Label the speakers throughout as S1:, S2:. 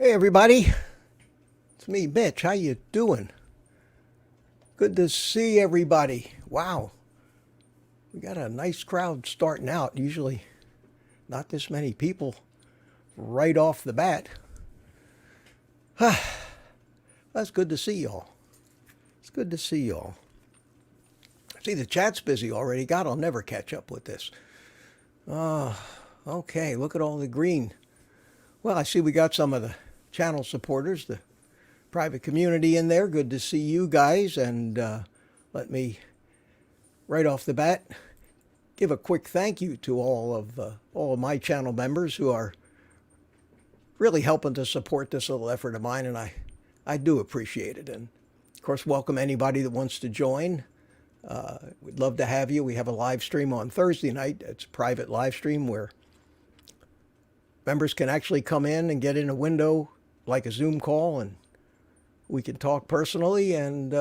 S1: Hey everybody, it's me, Mitch. How you doing? Good to see everybody. Wow, we got a nice crowd starting out. Usually not this many people right off the bat. That's good to see y'all. It's good to see y'all. See, the chat's busy already. God, I'll never catch up with this. Okay, look at all the green. Well, I see we got some of the channel supporters, the private community in there. Good to see you guys. And let me, right off the bat, give a quick thank you to all of my channel members who are really helping to support this little effort of mine, and I do appreciate it. And of course, welcome anybody that wants to join. We'd love to have you. We have a live stream on Thursday night. It's a private live stream where members can actually come in and get in a window like a Zoom call, and we can talk personally. And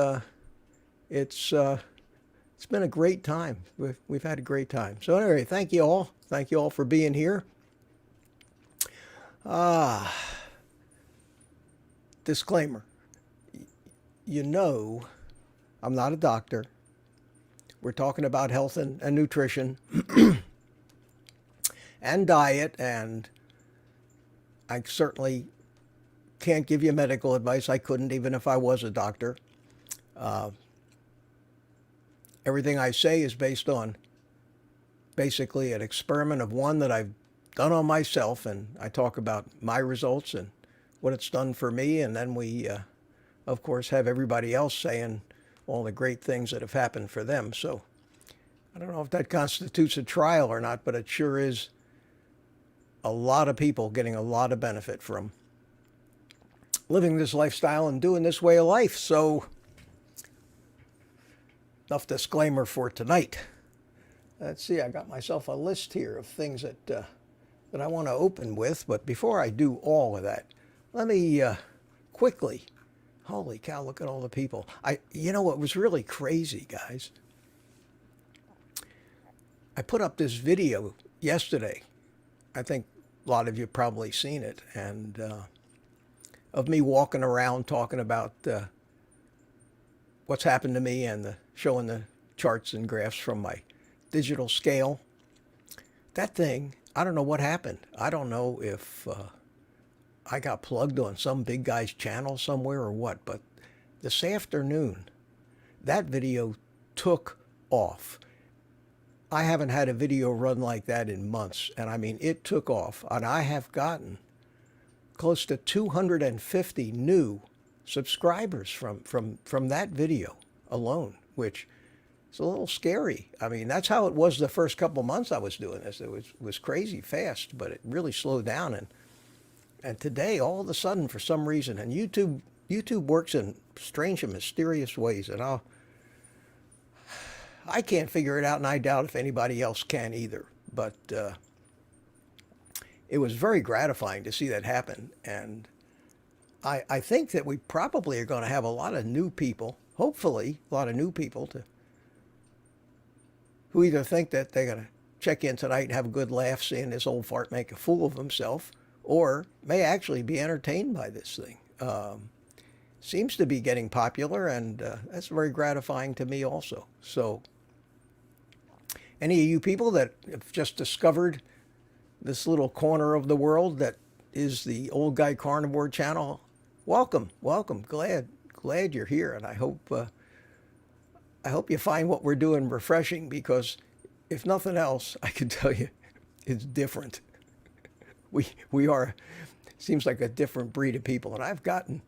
S1: it's been a great time. We've had a great time. So anyway, thank you all. Thank you all for being here. Disclaimer. You know, I'm not a doctor. We're talking about health and nutrition and diet, and I certainly can't give you medical advice. I couldn't even if I was a doctor. Everything I say is based on basically an experiment of one that I've done on myself, and I talk about my results and what it's done for me, and then we, of course, have everybody else saying all the great things that have happened for them. So I don't know if that constitutes a trial or not, but it sure is a lot of people getting a lot of benefit from living this lifestyle and doing this way of life. So enough disclaimer for tonight. Let's see, I got myself a list here of things that I want to open with, but before I do all of that, let me quickly, holy cow, look at all the people. You know what was really crazy, guys? I put up this video yesterday. I think a lot of you probably seen it, and of me walking around talking about what's happened to me and showing the charts and graphs from my digital scale. That thing, I don't know what happened. I don't know if I got plugged on some big guy's channel somewhere or what, but this afternoon, that video took off. I haven't had a video run like that in months, and I mean, it took off, and I have gotten close to 250 new subscribers from that video alone, which is a little scary. I mean, that's how it was the first couple months I was doing this. It was crazy fast, but it really slowed down, and today, all of a sudden, for some reason, and YouTube works in strange and mysterious ways, and I can't figure it out, and I doubt if anybody else can either. But it was very gratifying to see that happen, and I think that we probably are going to have a lot of new people, hopefully a lot of new people, who either think that they're going to check in tonight and have a good laugh seeing this old fart make a fool of himself, or may actually be entertained by this thing. Seems to be getting popular, and that's very gratifying to me also. So any of you people that have just discovered this little corner of the world that is the Old Guy Carnivore channel, welcome. Glad you're here, and I hope you find what we're doing refreshing, because if nothing else, I can tell you it's different. We are, seems like a different breed of people, and I've gotten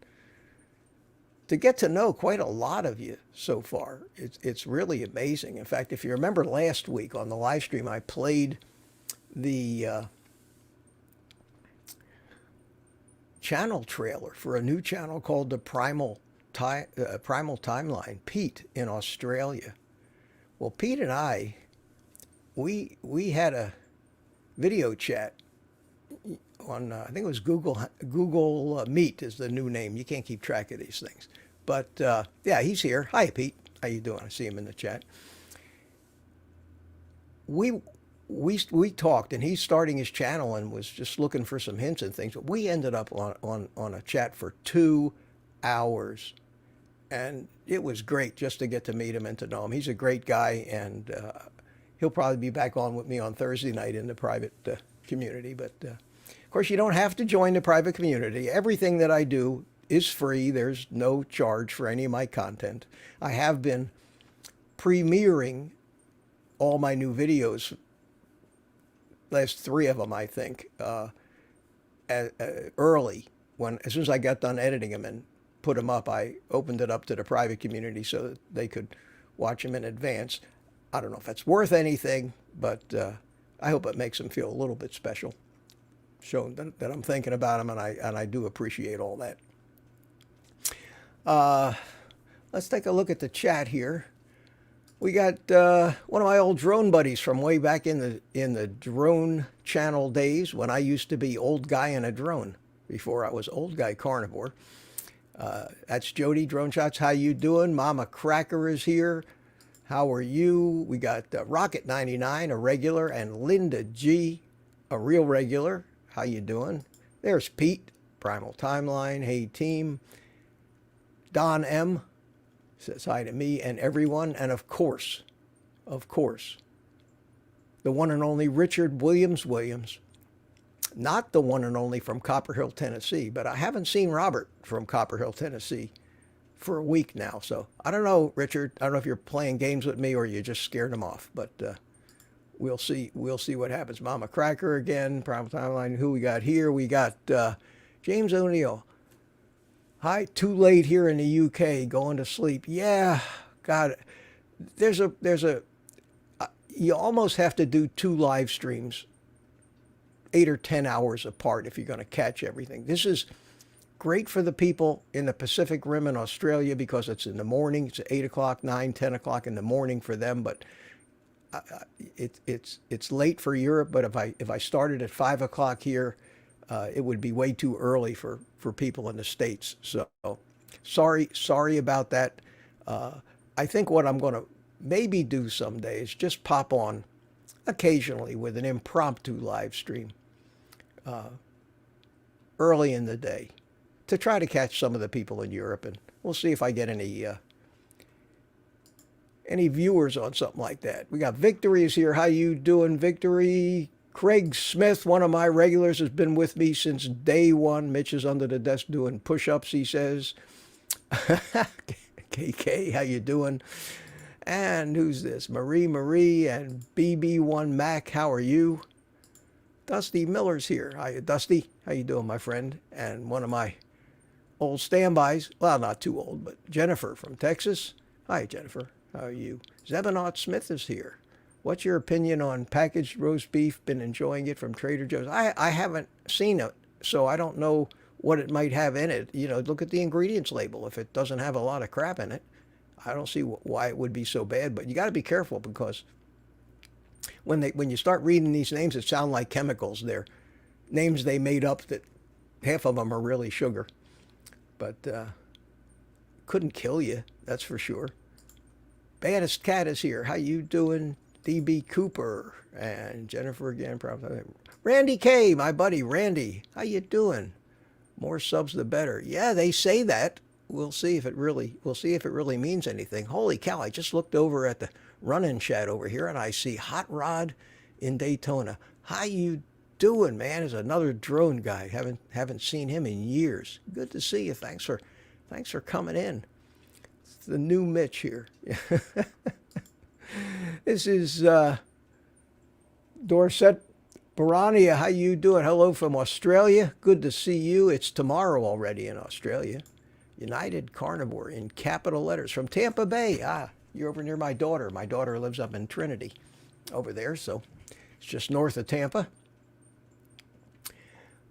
S1: to get to know quite a lot of you so far. It's really amazing. In fact, if you remember last week on the live stream, I played the channel trailer for a new channel called the Primal Timeline, Pete in Australia. Well, Pete and I, we had a video chat on, I think it was Google Meet is the new name. You can't keep track of these things. But yeah, he's here. Hi, Pete. How you doing? I see him in the chat. We we talked, and he's starting his channel and was just looking for some hints and things. But we ended up on a chat for 2 hours, and it was great just to get to meet him and to know him. He's a great guy, and he'll probably be back on with me on Thursday night in the private community. But of course, you don't have to join the private community. Everything that I do is free. There's no charge for any of my content. I have been premiering all my new videos, last 3 of them, I think, early. As soon as I got done editing them and put them up, I opened it up to the private community so that they could watch them in advance. I don't know if that's worth anything, but I hope it makes them feel a little bit special, showing that I'm thinking about them, and I do appreciate all that. Let's take a look at the chat here. We got one of my old drone buddies from way back in the drone channel days when I used to be Old Guy in a Drone, before I was Old Guy Carnivore. That's Jody Drone Shots. How you doing? Mama Cracker is here. How are you? We got Rocket 99, a regular, and Linda G, a real regular. How you doing? There's Pete, Primal Timeline. Hey team. Don M says hi to me and everyone, and of course, the one and only Richard Williams, not the one and only from Copper Hill, Tennessee, but I haven't seen Robert from Copper Hill, Tennessee for a week now. So I don't know, Richard. I don't know if you're playing games with me or you just scared him off, but we'll see what happens. Mama Cracker again, Primal Timeline. Who we got here? We got James O'Neill. Hi, too late here in the UK, going to sleep. Yeah, God, you almost have to do 2 live streams, 8 or 10 hours apart if you're going to catch everything. This is great for the people in the Pacific Rim in Australia because it's in the morning. It's 8 o'clock, 9, 10 o'clock in the morning for them, but it's late for Europe. But if I started at 5 o'clock here, it would be way too early for people in the States. So sorry about that. I think what I'm going to maybe do someday is just pop on occasionally with an impromptu live stream early in the day to try to catch some of the people in Europe, and we'll see if I get any viewers on something like that. We got Victory is here. How you doing, Victory? Craig Smith, one of my regulars, has been with me since day one. Mitch is under the desk doing push-ups, he says. KK, how you doing? And who's this? Marie and BB1 Mac, how are you? Dusty Miller's here. Hi, Dusty. How you doing, my friend? And one of my old standbys, well, not too old, but Jennifer from Texas. Hi, Jennifer. How are you? Zebanaut Smith is here. What's your opinion on packaged roast beef? Been enjoying it from Trader Joe's. I haven't seen it, so I don't know what it might have in it. You know, look at the ingredients label. If it doesn't have a lot of crap in it, I don't see why it would be so bad. But you got to be careful because when you start reading these names, it sound like chemicals. They're names they made up that half of them are really sugar. But couldn't kill you, that's for sure. Baddest Cat is here. How you doing? DB Cooper and Jennifer again. Probably. Randy K, my buddy Randy. How you doing? More subs the better. Yeah, they say that. We'll see if it really means anything. Holy cow! I just looked over at the run-in chat over here and I see Hot Rod in Daytona. How you doing, man? Is another drone guy. Haven't seen him in years. Good to see you. Thanks for coming in. It's the new Mitch here. This is Dorset Barania. How you doing? Hello from Australia. Good to see you. It's tomorrow already in Australia. United Carnivore in capital letters from Tampa Bay. You're over near my daughter. My daughter lives up in Trinity over there, so it's just north of Tampa.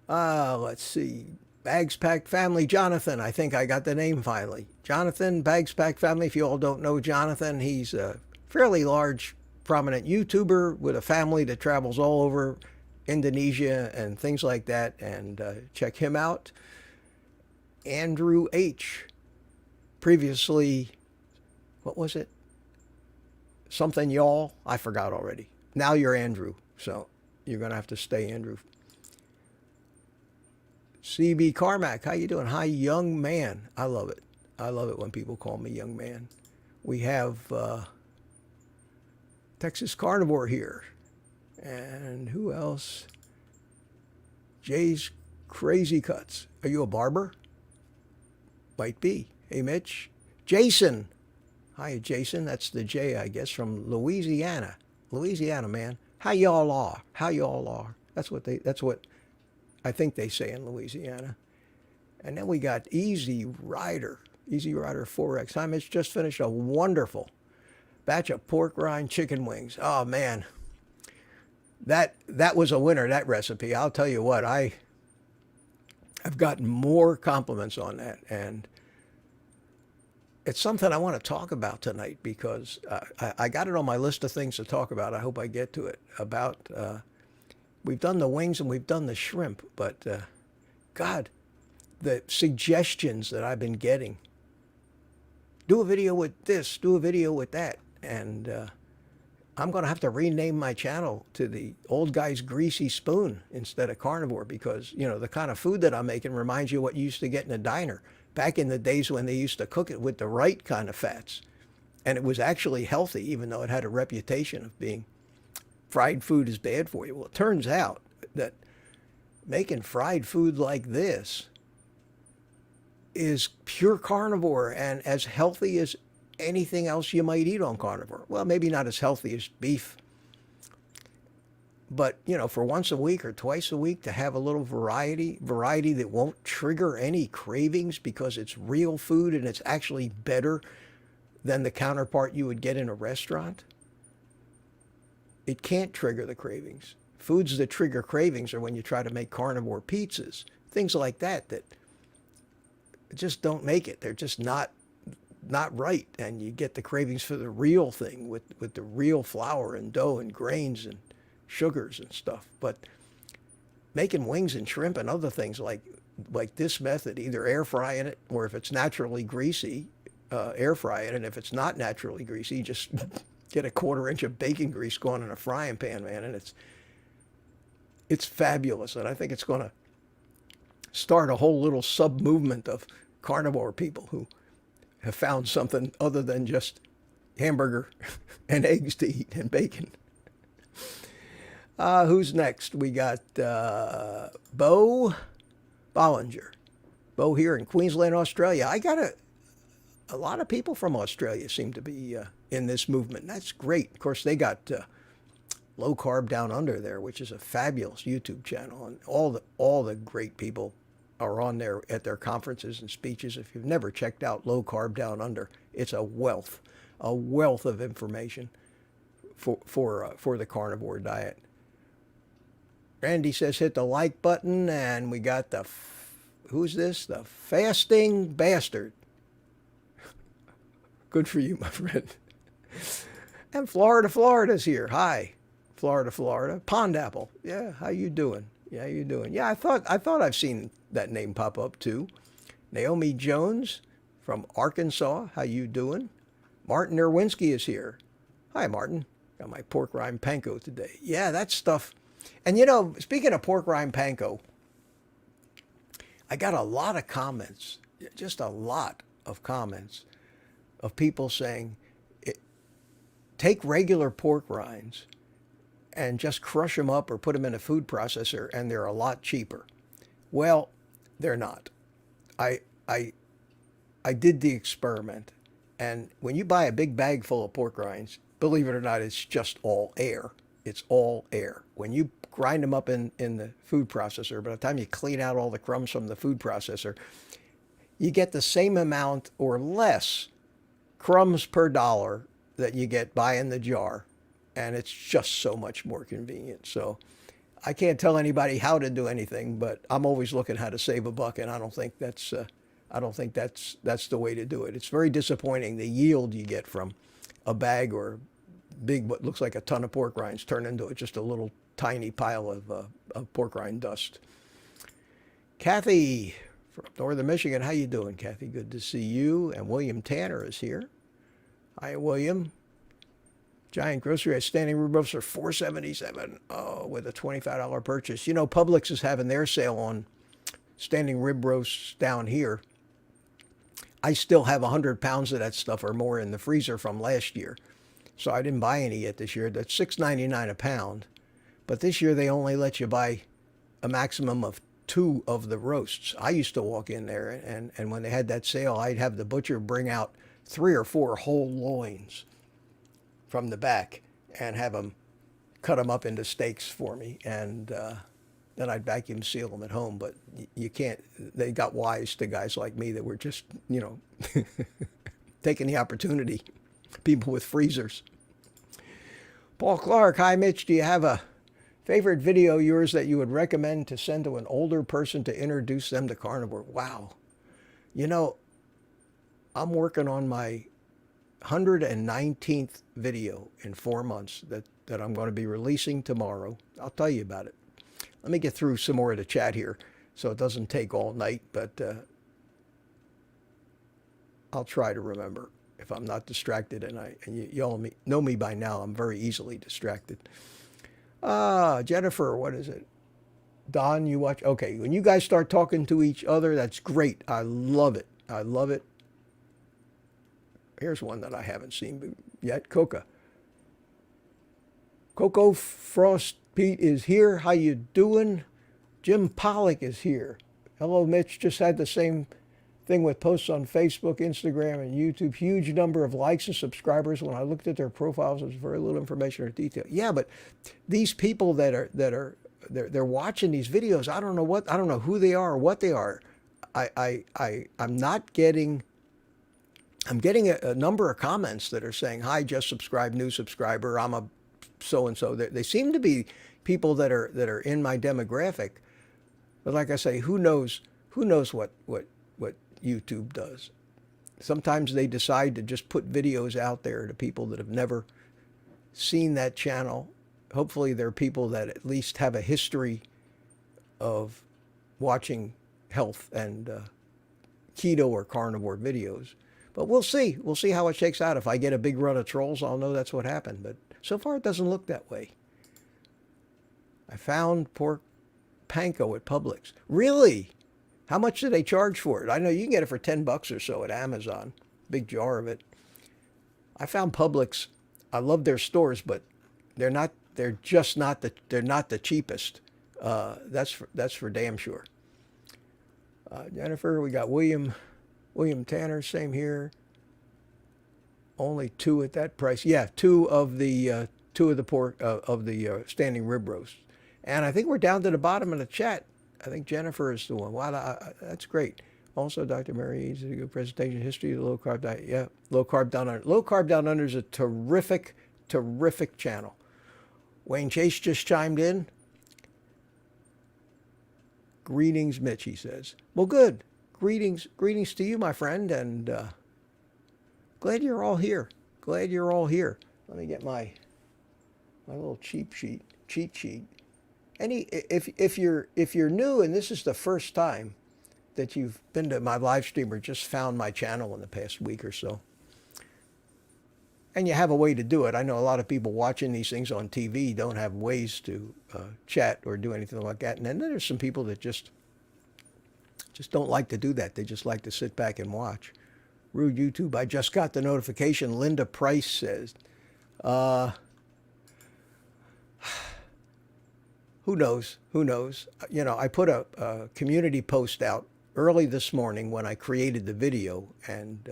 S1: Let's see. Bags Pack Family, Jonathan. I think I got the name finally. Jonathan, Bags Pack Family. If you all don't know Jonathan, he's a fairly large, prominent YouTuber with a family that travels all over Indonesia and things like that. And check him out. Andrew H. Previously, what was it? Something y'all? I forgot already. Now you're Andrew. So you're going to have to stay, Andrew. CB Carmack, how you doing? Hi, young man. I love it. I love it when people call me young man. We have Texas Carnivore here. And who else? Jay's Crazy Cuts. Are you a barber? Might be. Hey, Mitch. Jason. Hi, Jason. That's the J, I guess, from Louisiana. Louisiana, man. How y'all are? How y'all are? That's what I think they say in Louisiana. And then we got Easy Rider. Easy Rider 4X. Hi, Mitch. Just finished a wonderful batch of pork rind chicken wings. Oh, man. That was a winner, that recipe. I'll tell you what, I've gotten more compliments on that, and it's something I want to talk about tonight because I got it on my list of things to talk about. I hope I get to it. We've done the wings and we've done the shrimp, but God, the suggestions that I've been getting. Do a video with this, do a video with that, and I'm going to have to rename my channel to the Old Guy's Greasy Spoon instead of Carnivore because, you know, the kind of food that I'm making reminds you of what you used to get in a diner back in the days when they used to cook it with the right kind of fats. And it was actually healthy, even though it had a reputation of being fried food is bad for you. Well, it turns out that making fried food like this is pure carnivore and as healthy as anything else you might eat on carnivore. Well, maybe not as healthy as beef, but you know, for once a week or twice a week to have a little variety that won't trigger any cravings because it's real food and it's actually better than the counterpart you would get in a restaurant. It can't trigger the cravings. Foods that trigger cravings are when you try to make carnivore pizzas, things like that just don't make it. They're just not right, and you get the cravings for the real thing with the real flour and dough and grains and sugars and stuff. But making wings and shrimp and other things like this method, either air frying it or if it's naturally greasy, air fry it, and if it's not naturally greasy, just get a 1/4 inch of bacon grease going in a frying pan, man, and it's fabulous. And I think it's going to start a whole little sub movement of carnivore people who have found something other than just hamburger and eggs to eat and bacon. Who's next? We got Bo Bollinger. Bo here in Queensland, Australia. I got a lot of people from Australia seem to be in this movement. That's great. Of course, they got Low Carb Down Under there, which is a fabulous YouTube channel, and all the great people are on there at their conferences and speeches. If you've never checked out Low Carb Down Under, it's a wealth of information for the carnivore diet. Randy says hit the like button, and we got who's this? The fasting bastard. Good for you, my friend. And Florida's here. Hi, Florida. Pond Apple. Yeah, how you doing? Yeah, I thought I've seen that name pop up too. Naomi Jones from Arkansas. How you doing? Martin Irwinski is here. Hi, Martin. Got my pork rind panko today. Yeah, that stuff. And you know, speaking of pork rind panko, I got a lot of comments, just a lot of comments of people saying, take regular pork rinds and just crush them up or put them in a food processor, and they're a lot cheaper. Well, they're not. I did the experiment, and when you buy a big bag full of pork rinds, believe it or not, it's just all air. It's all air. When you grind them up in the food processor, by the time you clean out all the crumbs from the food processor, you get the same amount or less crumbs per dollar that you get buying the jar. And it's just so much more convenient. So I can't tell anybody how to do anything, but I'm always looking how to save a buck, and I don't think that's the way to do it. It's very disappointing the yield you get from a bag or big, what looks like a ton of pork rinds turn into just a little tiny pile of pork rind dust. Kathy from Northern Michigan, how you doing, Kathy? Good to see you. And William Tanner is here. Hi, William. Giant grocery at standing rib roast for $4.77. Oh, with a $25 purchase. You know, Publix is having their sale on standing rib roasts down here. I still have 100 pounds of that stuff or more in the freezer from last year. So I didn't buy any yet this year. That's $6.99 a pound. But this year they only let you buy a maximum of 2 of the roasts. I used to walk in there, and when they had that sale, I'd have the butcher bring out 3 or 4 whole loins from the back and have them cut them up into steaks for me, and then I'd vacuum seal them at home. But you can't. They got wise to guys like me that were just, taking the opportunity. People with freezers. Paul Clark, hi Mitch, do you have a favorite video of yours that you would recommend to send to an older person to introduce them to carnivore? Wow. I'm working on my 119th video in 4 months that I'm going to be releasing tomorrow. I'll tell you about it. Let me get through some more of the chat here so it doesn't take all night, but I'll try to remember if I'm not distracted. And you all know me by now. I'm very easily distracted. Jennifer, what is it? Don, you watch? Okay, when you guys start talking to each other, that's great. I love it. I love it. Here's one that I haven't seen yet. Coco Frost Pete is here. How you doing? Jim Pollock is here. Hello, Mitch. Just had the same thing with posts on Facebook, Instagram, and YouTube. Huge number of likes and subscribers. When I looked at their profiles, there's very little information or detail. Yeah, but these people they're watching these videos. I don't know who they are or what they are. I'm getting a number of comments that are saying, "Hi, just subscribed, new subscriber. I'm a so and so." They seem to be people that are in my demographic. But like I say, who knows what YouTube does? Sometimes they decide to just put videos out there to people that have never seen that channel. Hopefully they're people that at least have a history of watching health and keto or carnivore videos. But we'll see. We'll see how it shakes out. If I get a big run of trolls, I'll know that's what happened. But so far, it doesn't look that way. I found pork panko at Publix. Really? How much do they charge for it? I know you can get it for $10 or so at Amazon. Big jar of it. I found Publix. I love their stores, but they're not the cheapest. That's for damn sure. Jennifer, we got William Tanner, same here. Only 2 at that price. Yeah, 2 of the pork of the standing rib roast. And I think we're down to the bottom of the chat. I think Jennifer is the one. Wow, that's great. Also, Dr. Mary did a good presentation, history of the low carb diet. Yeah, low carb down under. Low carb down under is a terrific channel. Wayne Chase just chimed in. Greetings, Mitch, he says. Well, good. Greetings to you, my friend, and glad you're all here. Glad you're all here. Let me get my little cheat sheet. If you're new and this is the first time that you've been to my live stream or just found my channel in the past week or so, and you have a way to do it. I know a lot of people watching these things on TV don't have ways to chat or do anything like that, and then there's some people that just don't like to do that. They just like to sit back and watch. Rude YouTube, I just got the notification. Linda Price says, who knows? I put a community post out early this morning when I created the video, and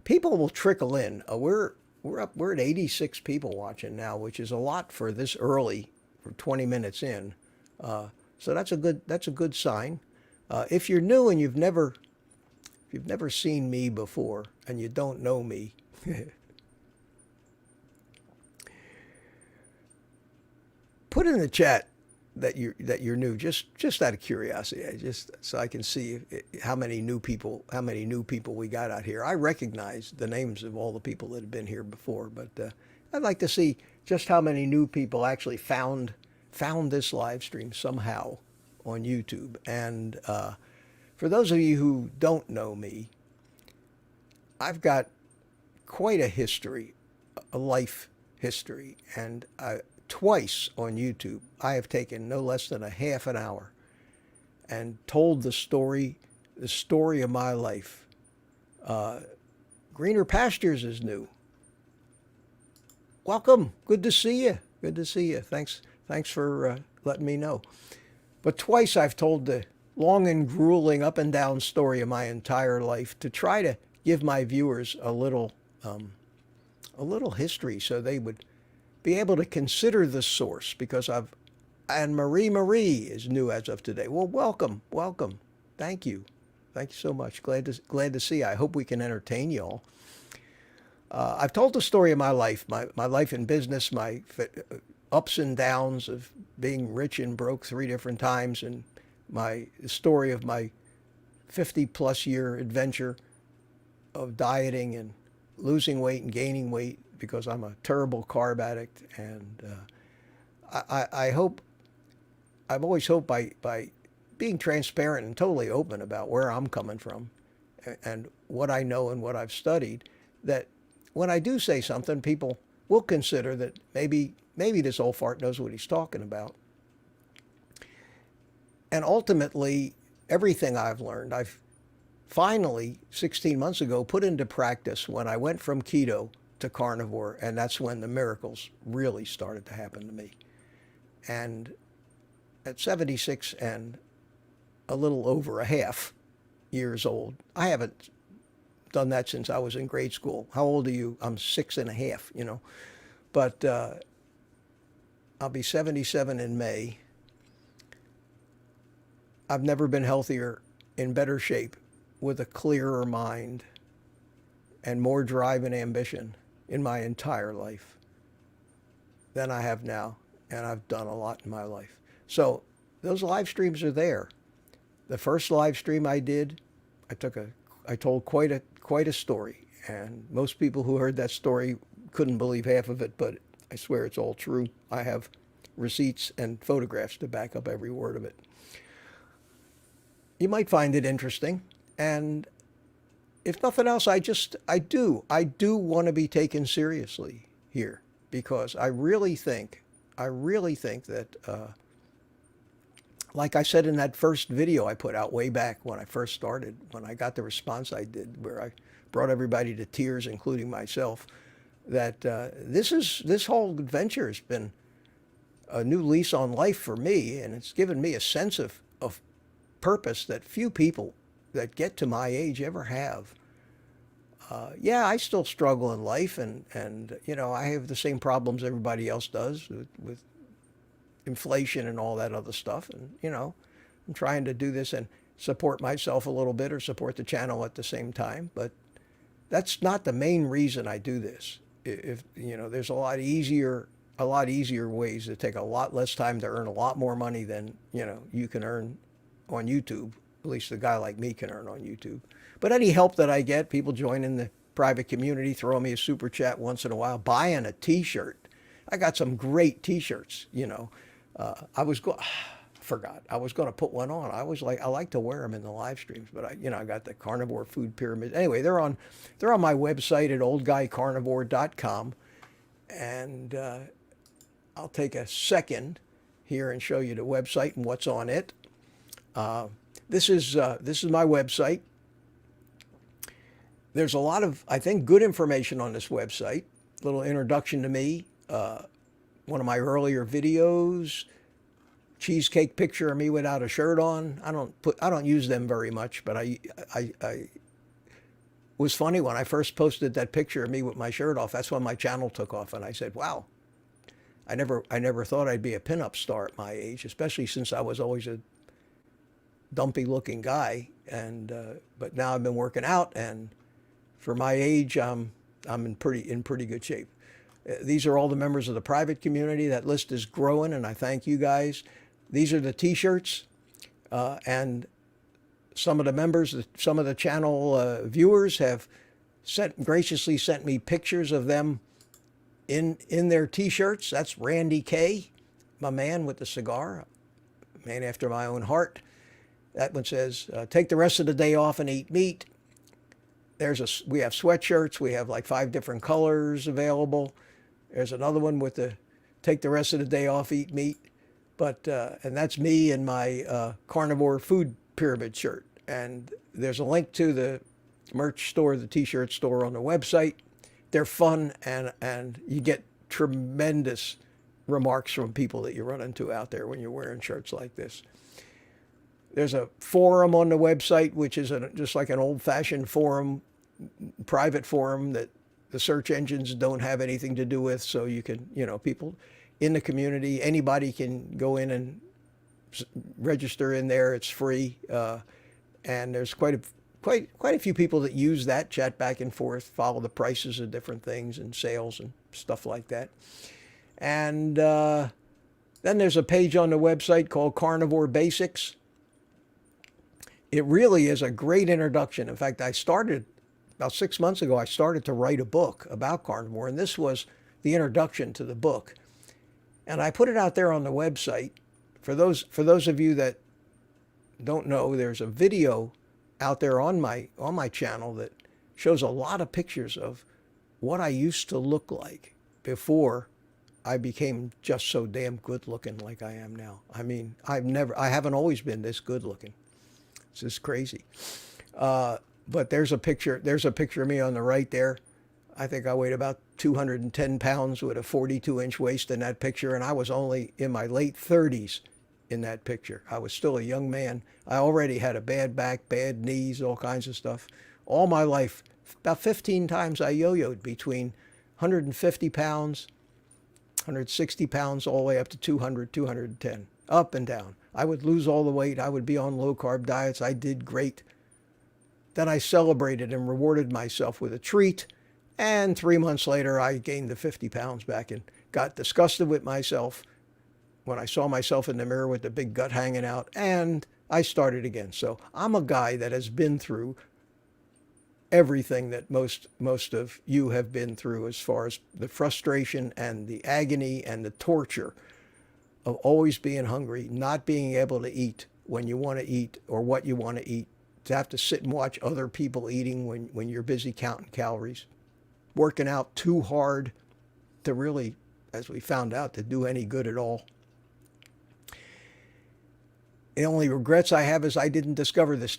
S1: people will trickle in. We're at 86 people watching now, which is a lot for this early, for 20 minutes in. So that's a good sign. If you're new and you've never seen me before and you don't know me, put in the chat that you're new, just out of curiosity, just so I can see how many new people we got out here. I recognize the names of all the people that have been here before, but I'd like to see just how many new people actually found this live stream somehow on YouTube. And for those of you who don't know me, I've got quite a history a life history. And twice on YouTube, I have taken no less than a half an hour and told the story of my life. Greener Pastures is new. Welcome. Good to see you. Good to see you. Thanks for letting me know. But twice I've told the long and grueling up and down story of my entire life to try to give my viewers a little history so they would be able to consider the source, because and Marie is new as of today. Well, welcome. Thank you so much. Glad to see you. I hope we can entertain you all. I've told the story of my life, my life in business, my ups and downs of being rich and broke 3 different times, and the story of my 50-plus year adventure of dieting and losing weight and gaining weight because I'm a terrible carb addict. And I've always hoped by being transparent and totally open about where I'm coming from and what I know and what I've studied, that when I do say something, people will consider that maybe this old fart knows what he's talking about. And ultimately, everything I've learned, I've finally, 16 months ago, put into practice when I went from keto to carnivore, and that's when the miracles really started to happen to me. And at 76 and a little over a half years old, I haven't done that since I was in grade school. How old are you? I'm 6 and a half, But I'll be 77 in May. I've never been healthier, in better shape, with a clearer mind and more drive and ambition in my entire life than I have now. And I've done a lot in my life. So those live streams are there. The first live stream I did, I told quite a story. And most people who heard that story couldn't believe half of it, but I swear it's all true. I have receipts and photographs to back up every word of it. You might find it interesting. And if nothing else, I do want to be taken seriously here, because I really think that, like I said in that first video I put out way back when I first started, when I got the response I did, where I brought everybody to tears, including myself, that this whole adventure has been a new lease on life for me, and it's given me a sense of purpose that few people that get to my age ever have. Yeah, I still struggle in life, and I have the same problems everybody else does with inflation and all that other stuff. And I'm trying to do this and support myself a little bit, or support the channel at the same time. But that's not the main reason I do this. If there's a lot easier ways to take a lot less time to earn a lot more money than you can earn on YouTube. At least a guy like me can earn on YouTube. But any help that I get, people joining the private community, throwing me a super chat once in a while, buying a t-shirt. I got some great t-shirts, I was going to put one on. I like to wear them in the live streams, but I got the carnivore food pyramid. Anyway, they're on my website at oldguycarnivore.com. And I'll take a second here and show you the website and what's on it. This is my website. There's a lot of, I think, good information on this website. A little introduction to me. One of my earlier videos, cheesecake picture of me without a shirt on. I don't use them very much, but I was funny when I first posted that picture of me with my shirt off. That's when my channel took off, and I said, "Wow, I never thought I'd be a pinup star at my age, especially since I was always a dumpy-looking guy." And but now I've been working out, and for my age, I'm in pretty good shape. These are all the members of the private community. That list is growing, and I thank you guys. These are the t-shirts, and some of the members, some of the channel viewers have graciously sent me pictures of them in their t-shirts. That's Randy K, my man with the cigar, man after my own heart. That one says, take the rest of the day off and eat meat. we have sweatshirts. We have like 5 different colors available. There's another one with the take the rest of the day off, eat meat. But and that's me in my carnivore food pyramid shirt. And there's a link to the merch store, the t-shirt store on the website. They're fun, and you get tremendous remarks from people that you run into out there when you're wearing shirts like this. There's a forum on the website, which is just like an old-fashioned forum, private forum that the search engines don't have anything to do with. So you can, people in the community, anybody can go in and register in there. It's free, and there's quite a few people that use that, chat back and forth, follow the prices of different things and sales and stuff like that. And then there's a page on the website called Carnivore Basics. It really is a great introduction. In fact, about 6 months ago, I started to write a book about carnivore, and this was the introduction to the book. And I put it out there on the website. For those of you that don't know, there's a video out there on my channel that shows a lot of pictures of what I used to look like before I became just so damn good looking like I am now. I mean, I haven't always been this good looking. It's just crazy. But there's a picture of me on the right there. I think I weighed about 210 pounds with a 42-inch waist in that picture, and I was only in my late 30s in that picture. I was still a young man. I already had a bad back, bad knees, all kinds of stuff. All my life, about 15 times I yo-yoed between 150 pounds, 160 pounds, all the way up to 200, 210, up and down. I would lose all the weight. I would be on low-carb diets. I did great. Then I celebrated and rewarded myself with a treat. And 3 months later, I gained the 50 pounds back and got disgusted with myself when I saw myself in the mirror with the big gut hanging out, and I started again. So I'm a guy that has been through everything that most of you have been through, as far as the frustration and the agony and the torture of always being hungry, not being able to eat when you want to eat or what you want to eat, to have to sit and watch other people eating when you're busy counting calories, working out too hard to really, as we found out, to do any good at all. The only regrets I have is I didn't discover this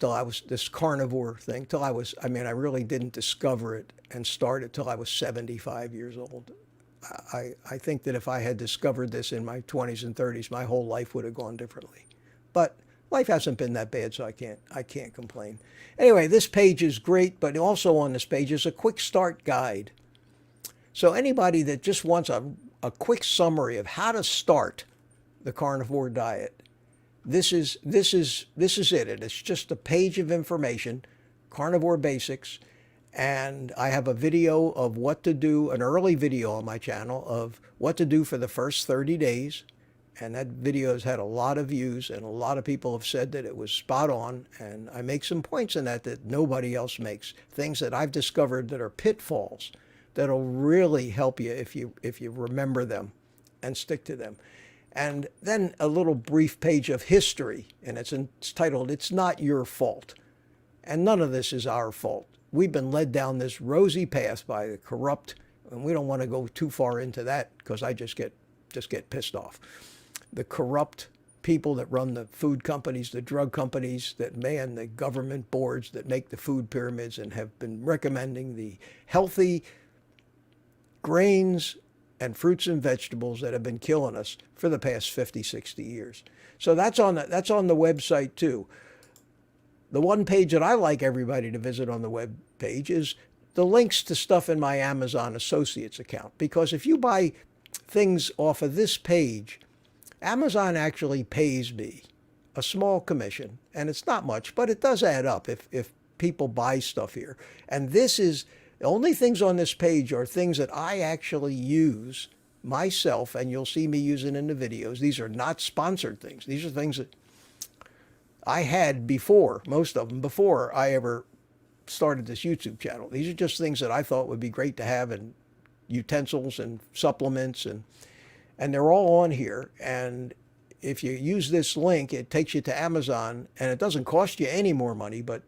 S1: carnivore thing I really didn't discover it and start it till I was 75 years old. I think that if I had discovered this in my 20s and 30s, my whole life would have gone differently. But life hasn't been that bad, so I can't complain. Anyway, this page is great, but also on this page is a quick start guide. So anybody that just wants a quick summary of how to start the carnivore diet, this is it. And it's just a page of information, Carnivore Basics. And I have a video of what to do, an early video on my channel of what to do for the first 30 days. And that video has had a lot of views, and a lot of people have said that it was spot on. And I make some points in that nobody else makes, things that I've discovered that are pitfalls that'll really help you if you remember them and stick to them. And then a little brief page of history, and it's titled, "It's Not Your Fault." And none of this is our fault. We've been led down this rosy path by the corrupt, and we don't want to go too far into that because I just get pissed off. The corrupt people that run the food companies, the drug companies that man the government boards that make the food pyramids and have been recommending the healthy grains and fruits and vegetables that have been killing us for the past 50, 60 years. So that's on the website too. The one page that I like everybody to visit on the web page is the links to stuff in my Amazon Associates account. Because if you buy things off of this page, Amazon actually pays me a small commission, and it's not much, but it does add up if people buy stuff here. And the only things on this page are things that I actually use myself, and you'll see me using in the videos. These are not sponsored things. These are things that I had before, most of them, before I ever started this YouTube channel. These are just things that I thought would be great to have, and utensils and supplements, and they're all on here. And if you use this link, it takes you to Amazon, and it doesn't cost you any more money, but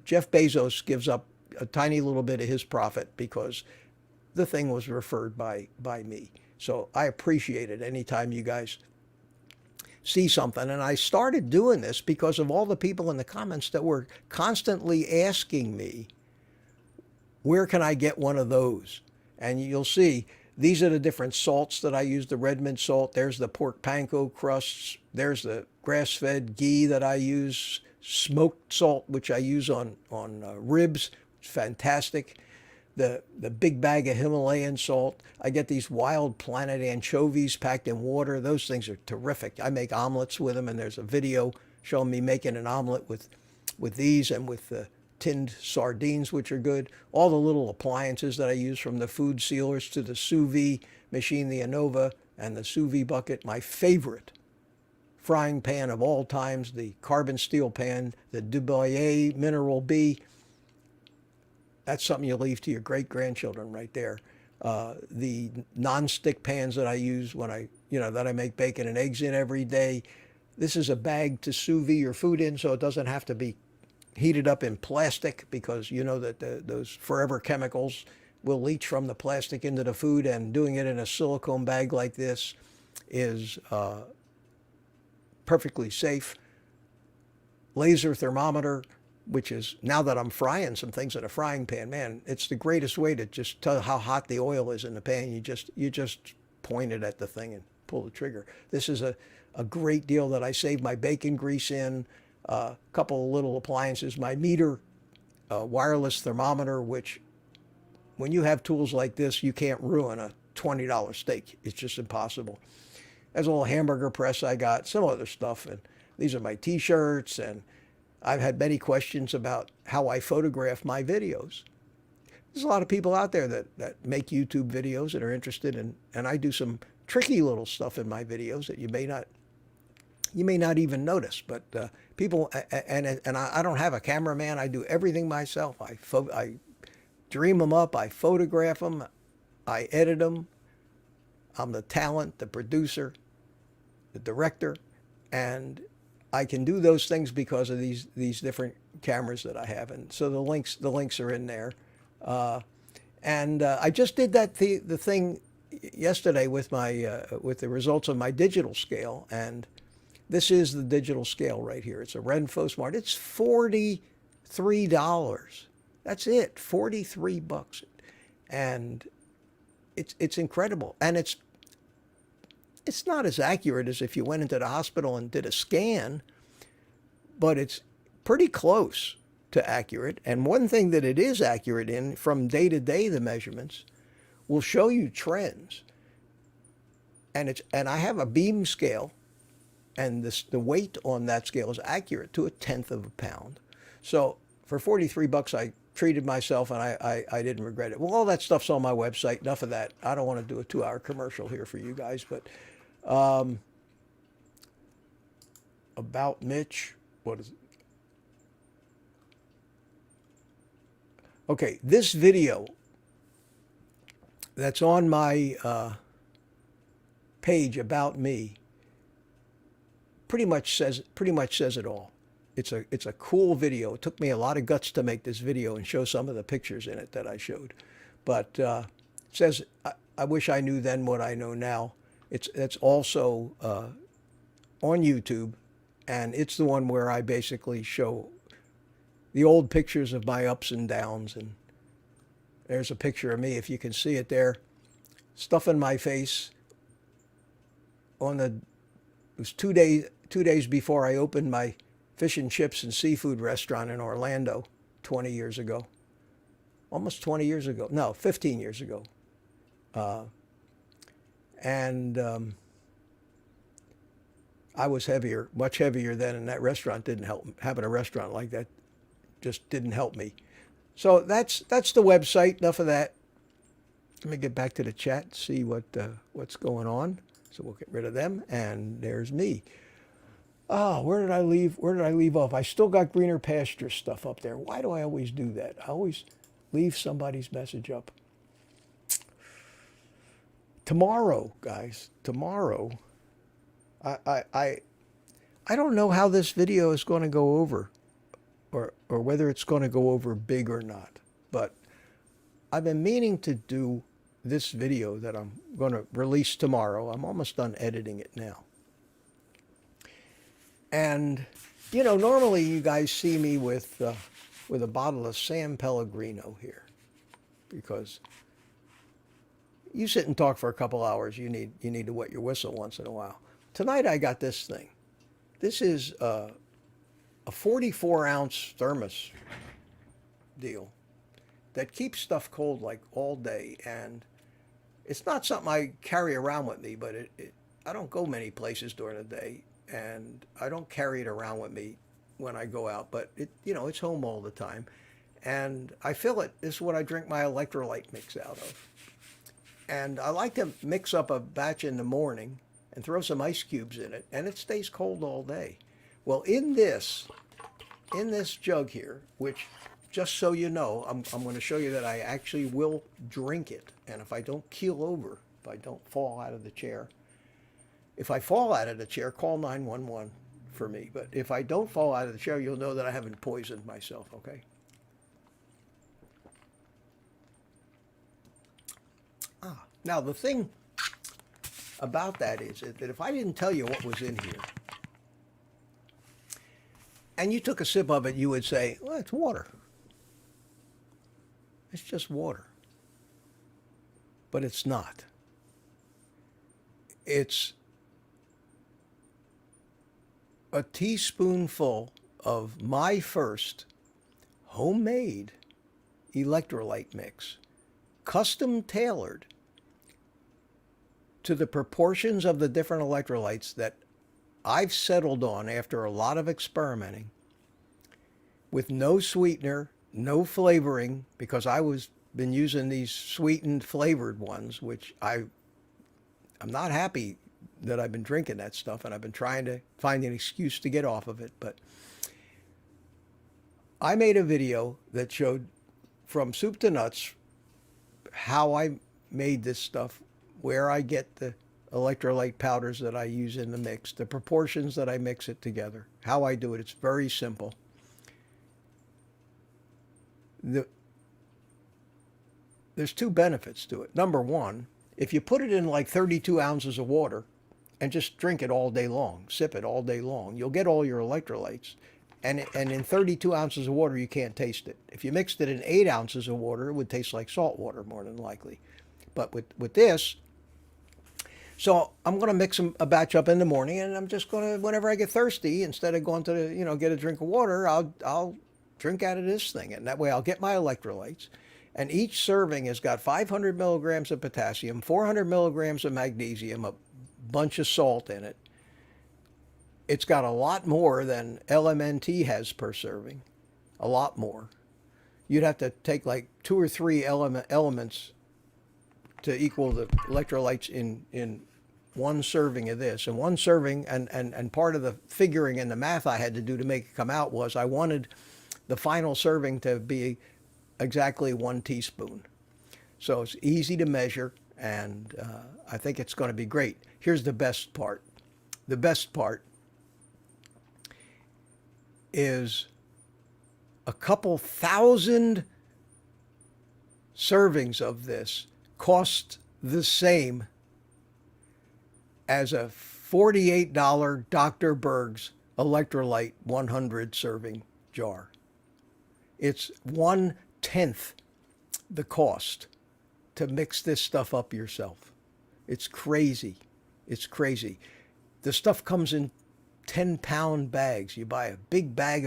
S1: Jeff Bezos gives up a tiny little bit of his profit because the thing was referred by me. So I appreciate it anytime you guys see something. And I started doing this because of all the people in the comments that were constantly asking me, where can I get one of those? And you'll see, these are the different salts that I use, the red mint salt. There's the pork panko crusts. There's the grass-fed ghee that I use, smoked salt, which I use on ribs. It's fantastic. The big bag of Himalayan salt. I get these Wild Planet anchovies packed in water. Those things are terrific. I make omelets with them, and there's a video showing me making an omelet with these and with the tinned sardines, which are good. All the little appliances that I use, from the food sealers to the sous vide machine, the Anova, and the sous vide bucket. My favorite frying pan of all times, the carbon steel pan, the Dubois Mineral B. That's something you leave to your great-grandchildren right there. The non-stick pans that I use when that I make bacon and eggs in every day. This is a bag to sous vide your food in, so it doesn't have to be heated up in plastic, because you know that those forever chemicals will leach from the plastic into the food, and doing it in a silicone bag like this is perfectly safe. Laser thermometer, which is, now that I'm frying some things in a frying pan, man, it's the greatest way to just tell how hot the oil is in the pan. You just point it at the thing and pull the trigger. This is a great deal that I save my bacon grease in. A couple of little appliances, my meter, wireless thermometer, which when you have tools like this, you can't ruin a $20 steak. It's just impossible. There's a little hamburger press I got, some other stuff, and these are my t-shirts, and I've had many questions about how I photograph my videos. There's a lot of people out there that make YouTube videos that are interested in, and I do some tricky little stuff in my videos that you may not even notice, but people, and I don't have a cameraman. I do everything myself. I dream them up, I photograph them, I edit them. I'm the talent, the producer, the director, and I can do those things because of these different cameras that I have. And so the links are in there. And I just did the thing yesterday with with the results of my digital scale, and this is the digital scale right here. It's a Renfo Smart. It's $43. That's it, $43, and it's incredible. And it's not as accurate as if you went into the hospital and did a scan, but it's pretty close to accurate. And one thing that it is accurate in, from day to day, the measurements will show you trends. And I have a beam scale, and the weight on that scale is accurate to 1/10 of a pound. So for $43, I treated myself, and I didn't regret it. Well, all that stuff's on my website. Enough of that. I don't want to do a 2-hour commercial here for you guys, but about Mitch, what is it? Okay, this video that's on my page about me pretty much says it all. It's a cool video. It took me a lot of guts to make this video and show some of the pictures in it that I showed, but it says, I wish I knew then what I know now. It's also on YouTube, and it's the one where I basically show the old pictures of my ups and downs. And there's a picture of me, if you can see it there, stuffing my face. It was 2 days before I opened my fish and chips and seafood restaurant in Orlando 20 years ago. Almost 20 years ago. No, 15 years ago. I was heavier, much heavier then, and that restaurant didn't help. Having a restaurant like that just didn't help me. So that's the website. Enough of that. Let me get back to the chat and see what's going on. So we'll get rid of them, and there's me. Oh, where did I leave off? I still got greener pasture stuff up there. Why do I always do that? I always leave somebody's message up. Tomorrow, guys, tomorrow, I don't know how this video is going to go over, or whether it's going to go over big or not. but I've been meaning to do this video that I'm going to release tomorrow. I'm almost done editing it now. And, you know, normally you guys see me with a bottle of San Pellegrino here, because you sit and talk for a couple hours. You need to wet your whistle once in a while. Tonight I got this thing. This is a 44-ounce thermos deal that keeps stuff cold like all day, and it's not something I carry around with me, but I don't go many places during the day, and I don't carry it around with me when I go out, but it's home all the time, and I fill it. This is what I drink my electrolyte mix out of, and I like to mix up a batch in the morning and throw some ice cubes in it, and it stays cold all day. Well, in this jug here, which, just so you know, I'm going to show you that I actually will drink it. And if I don't keel over, if I don't fall out of the chair, if I fall out of the chair, call 911 for me. But if I don't fall out of the chair, you'll know that I haven't poisoned myself, okay? Now, the thing about that is that if I didn't tell you what was in here, and you took a sip of it, you would say, well, it's water. It's just water. But it's not. It's a teaspoonful of my first homemade electrolyte mix, custom tailored to the proportions of the different electrolytes that I've settled on after a lot of experimenting, with no sweetener, no flavoring, because been using these sweetened flavored ones, which I'm not happy that I've been drinking that stuff, and I've been trying to find an excuse to get off of it. But I made a video that showed from soup to nuts how I made this stuff, where I get the electrolyte powders that I use in the mix, the proportions that I mix it together, how I do it. It's very simple. There's two benefits to it. Number one, if you put it in like 32 ounces of water and just drink it all day long, sip it all day long, you'll get all your electrolytes. And in 32 ounces of water, you can't taste it. If you mixed it in 8 ounces of water, it would taste like salt water more than likely. But with this, so I'm going to mix a batch up in the morning, and I'm just going to, whenever I get thirsty, instead of going to, get a drink of water, I'll drink out of this thing. And that way I'll get my electrolytes. And each serving has got 500 milligrams of potassium, 400 milligrams of magnesium, a bunch of salt in it. It's got a lot more than LMNT has per serving, a lot more. You'd have to take like 2 or 3 elements to equal the electrolytes in one serving of this. And one serving, and part of the figuring and the math I had to do to make it come out was I wanted the final serving to be exactly 1 teaspoon. So it's easy to measure, and I think it's going to be great. Here's the best part. The best part is a couple thousand servings of this cost the same as a $48 Dr. Berg's electrolyte 100 serving jar. It's 1/10 the cost to mix this stuff up yourself. It's crazy. It's crazy. The stuff comes in 10-pound bags. You buy a big bag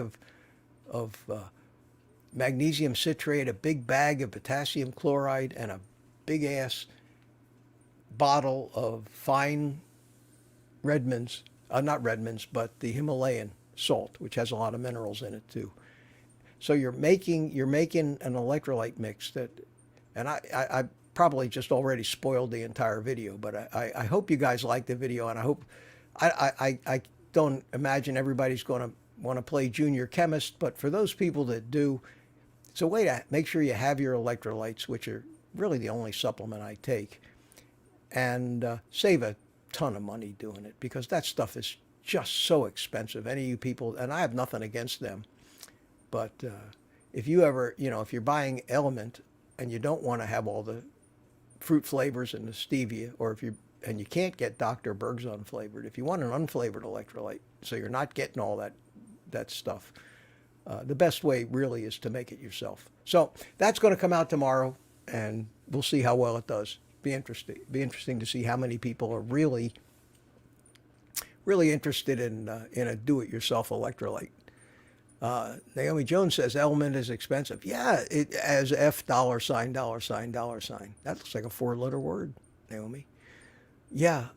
S1: of magnesium citrate, a big bag of potassium chloride, and a big-ass bottle of fine Redmond's, not Redmond's, but the Himalayan salt, which has a lot of minerals in it too. So you're making an electrolyte mix that, and I probably just already spoiled the entire video, but I hope you guys like the video, and I hope, I don't imagine everybody's going to want to play junior chemist, but for those people that do, it's a way to make sure you have your electrolytes, which are really the only supplement I take, and save a ton of money doing it, because that stuff is just so expensive. Any of you people, and I have nothing against them, but if you ever, if you're buying Element and you don't want to have all the fruit flavors and the stevia, or and you can't get Dr. Berg's unflavored, if you want an unflavored electrolyte, so you're not getting all that stuff, the best way really is to make it yourself. So that's going to come out tomorrow, and we'll see how well it does. Be interesting to see how many people are really interested in a do-it-yourself electrolyte. Naomi Jones says Element is expensive. Yeah, it as $F $sign. That looks like a 4-letter word, Naomi. Yeah,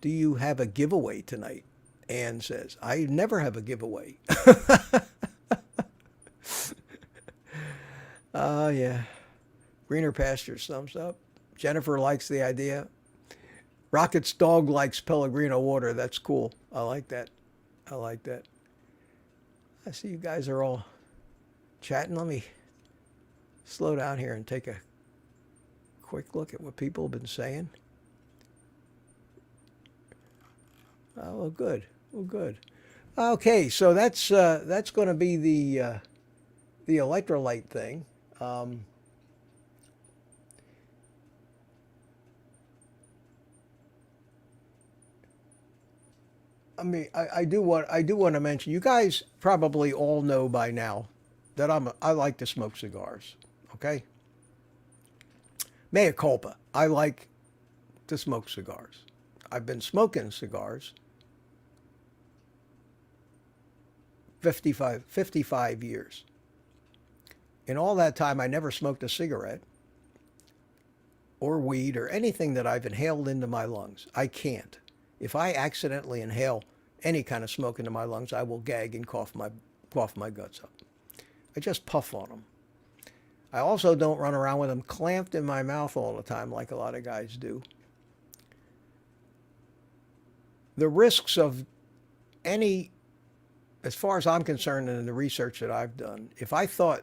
S1: do you have a giveaway tonight? Ann says, I never have a giveaway. Yeah. Greener pastures, thumbs up. Jennifer likes the idea. Rocket's dog likes Pellegrino water. That's cool. I like that. I see you guys are all chatting. Let me slow down here and take a quick look at what people have been saying. Oh, well, good. Okay, so that's going to be the electrolyte thing. I mean, I do want to mention, you guys probably all know by now that I like to smoke cigars. Okay, mea culpa. I like to smoke cigars. I've been smoking cigars 55 years. In all that time, I never smoked a cigarette or weed or anything that I've inhaled into my lungs. I can't. If I accidentally inhale any kind of smoke into my lungs, I will gag and cough my guts up. I just puff on them. I also don't run around with them clamped in my mouth all the time like a lot of guys do. The risks of any, as far as I'm concerned and in the research that I've done, if I thought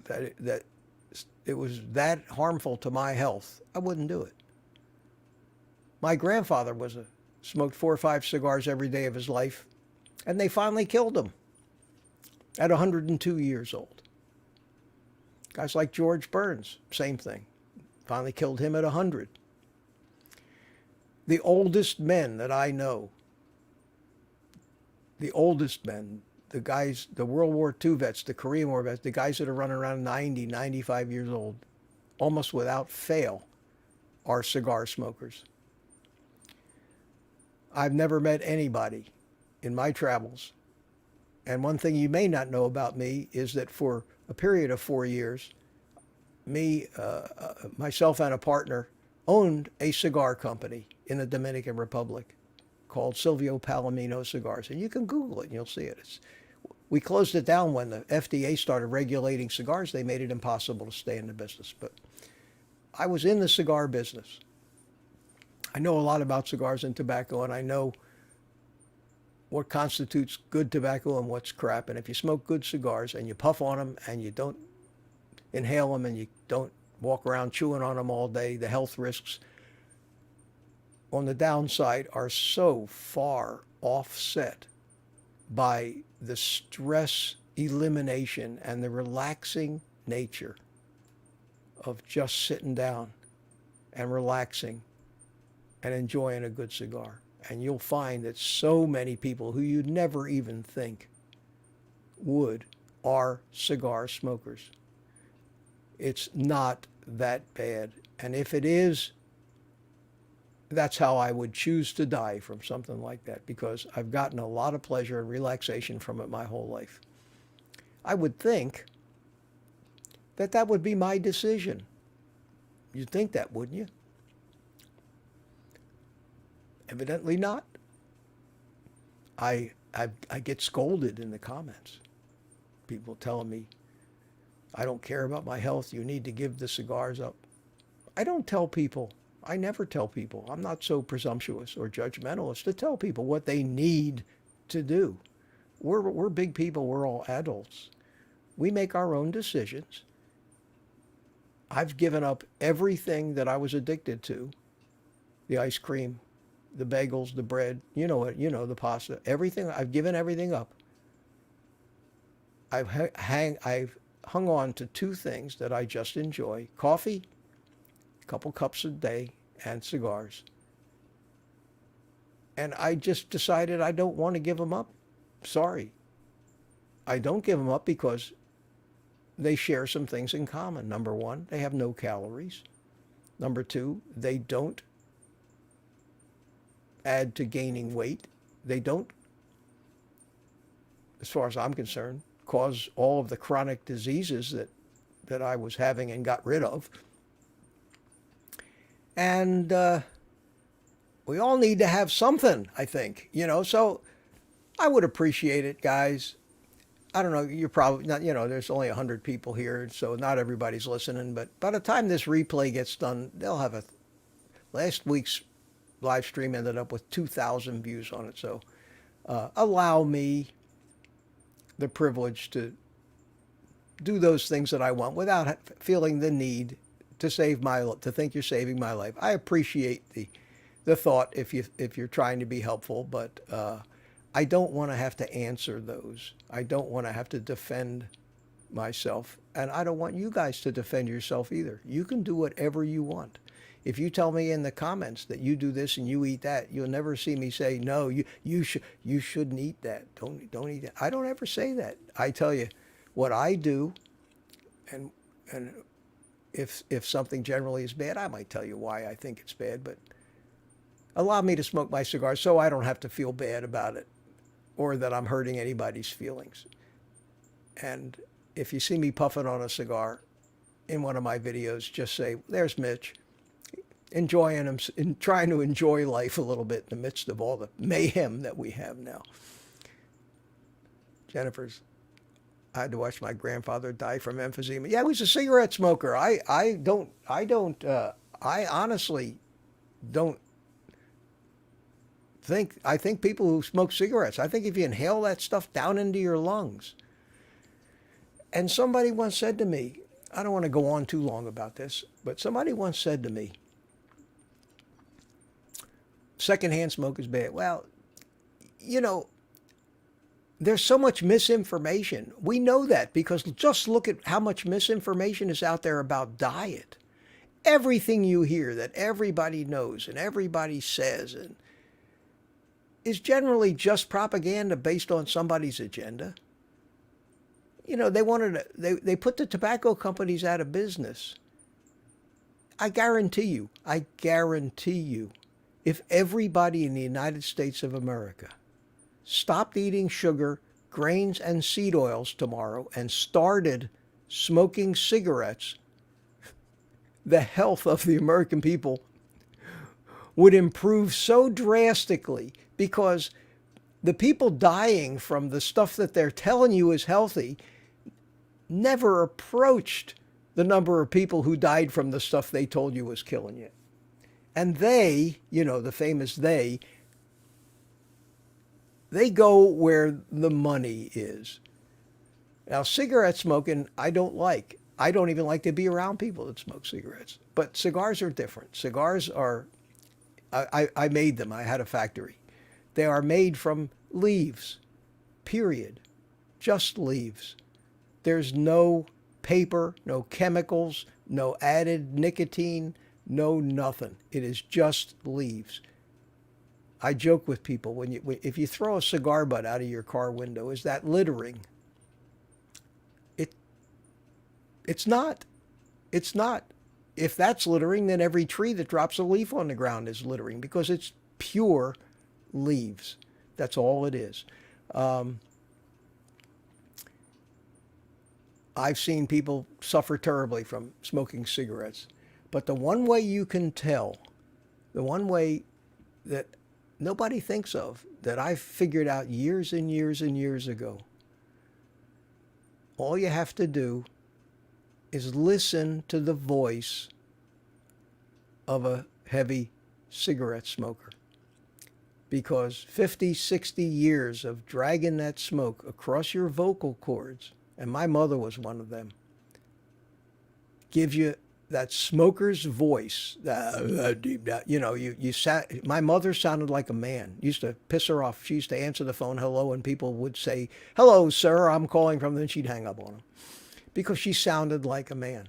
S1: that it was that harmful to my health, I wouldn't do it. My grandfather smoked 4 or 5 cigars every day of his life, and they finally killed him at 102 years old. Guys like George Burns, same thing. Finally killed him at 100. The oldest men that I know, the guys, the World War II vets, the Korean War vets, the guys that are running around 90, 95 years old, almost without fail, are cigar smokers. I've never met anybody in my travels. And one thing you may not know about me is that for a period of 4 years, myself and a partner owned a cigar company in the Dominican Republic called Silvio Palomino Cigars. And you can Google it and you'll see it. We closed it down when the FDA started regulating cigars. They made it impossible to stay in the business. But I was in the cigar business. I know a lot about cigars and tobacco, and I know what constitutes good tobacco and what's crap. And if you smoke good cigars and you puff on them and you don't inhale them and you don't walk around chewing on them all day, the health risks on the downside are so far offset by the stress elimination and the relaxing nature of just sitting down and relaxing and enjoying a good cigar. And you'll find that so many people who you'd never even think would are cigar smokers. It's not that bad. And if it is, that's how I would choose to die from something like that, because I've gotten a lot of pleasure and relaxation from it my whole life. I would think that would be my decision. You'd think that, wouldn't you? Evidently not. I get scolded in the comments. People telling me, I don't care about my health. You need to give the cigars up. I don't tell people. I never tell people. I'm not so presumptuous or judgmental as to tell people what they need to do. We're big people. We're all adults. We make our own decisions. I've given up everything that I was addicted to. The ice cream, the bagels, the bread, the pasta, everything. I've given everything up. I've hung on to two things that I just enjoy: coffee, a couple cups a day, and cigars. And I just decided I don't want to give them up. Sorry. I don't give them up because they share some things in common. Number one, they have no calories. Number two, they don't add to gaining weight. They don't, as far as I'm concerned, cause all of the chronic diseases that I was having and got rid of. And we all need to have something, I think, so I would appreciate it, guys. I don't know, you're probably not, there's only 100 people here, so not everybody's listening, but by the time this replay gets done, they'll have last week's live stream ended up with 2,000 views on it, so allow me the privilege to do those things that I want without feeling the need to think you're saving my life. I appreciate the thought if you're trying to be helpful, but I don't want to have to answer those. I don't want to have to defend myself, and I don't want you guys to defend yourself either. You can do whatever you want. If you tell me in the comments that you do this and you eat that, you'll never see me say, no, you shouldn't eat that. Don't eat that. I don't ever say that. I tell you what I do, and if something generally is bad, I might tell you why I think it's bad, but allow me to smoke my cigar so I don't have to feel bad about it or that I'm hurting anybody's feelings. And if you see me puffing on a cigar in one of my videos, just say, there's Mitch, enjoying him, trying to enjoy life a little bit in the midst of all the mayhem that we have now. Jennifer's, I had to watch my grandfather die from emphysema. Yeah, he was a cigarette smoker. I honestly don't I think people who smoke cigarettes, I think if you inhale that stuff down into your lungs. And somebody once said to me, I don't want to go on too long about this, but somebody once said to me, secondhand smoke is bad. Well, there's so much misinformation. We know that because just look at how much misinformation is out there about diet. Everything you hear that everybody knows and everybody says and is generally just propaganda based on somebody's agenda. They put the tobacco companies out of business. I guarantee you, if everybody in the United States of America stopped eating sugar, grains, and seed oils tomorrow and started smoking cigarettes, the health of the American people would improve so drastically, because the people dying from the stuff that they're telling you is healthy never approached the number of people who died from the stuff they told you was killing you. And they, the famous they go where the money is. Now, cigarette smoking, I don't like. I don't even like to be around people that smoke cigarettes. But cigars are different. Cigars are, I made them. I had a factory. They are made from leaves, period. Just leaves. There's no paper, no chemicals, no added nicotine, no nothing. It is just leaves. I joke with people, if you throw a cigar butt out of your car window, is that littering? It's not. It's not. If that's littering, then every tree that drops a leaf on the ground is littering, because it's pure leaves. That's all it is. I've seen people suffer terribly from smoking cigarettes. But the one way you can tell, the one way that nobody thinks of, that I figured out years and years and years ago, all you have to do is listen to the voice of a heavy cigarette smoker. Because 50, 60 years of dragging that smoke across your vocal cords, and my mother was one of them, gives you that smoker's voice. My mother sounded like a man. Used to piss her off. She used to answer the phone, hello, and people would say, hello, sir, I'm calling from, then she'd hang up on them. because she sounded like a man.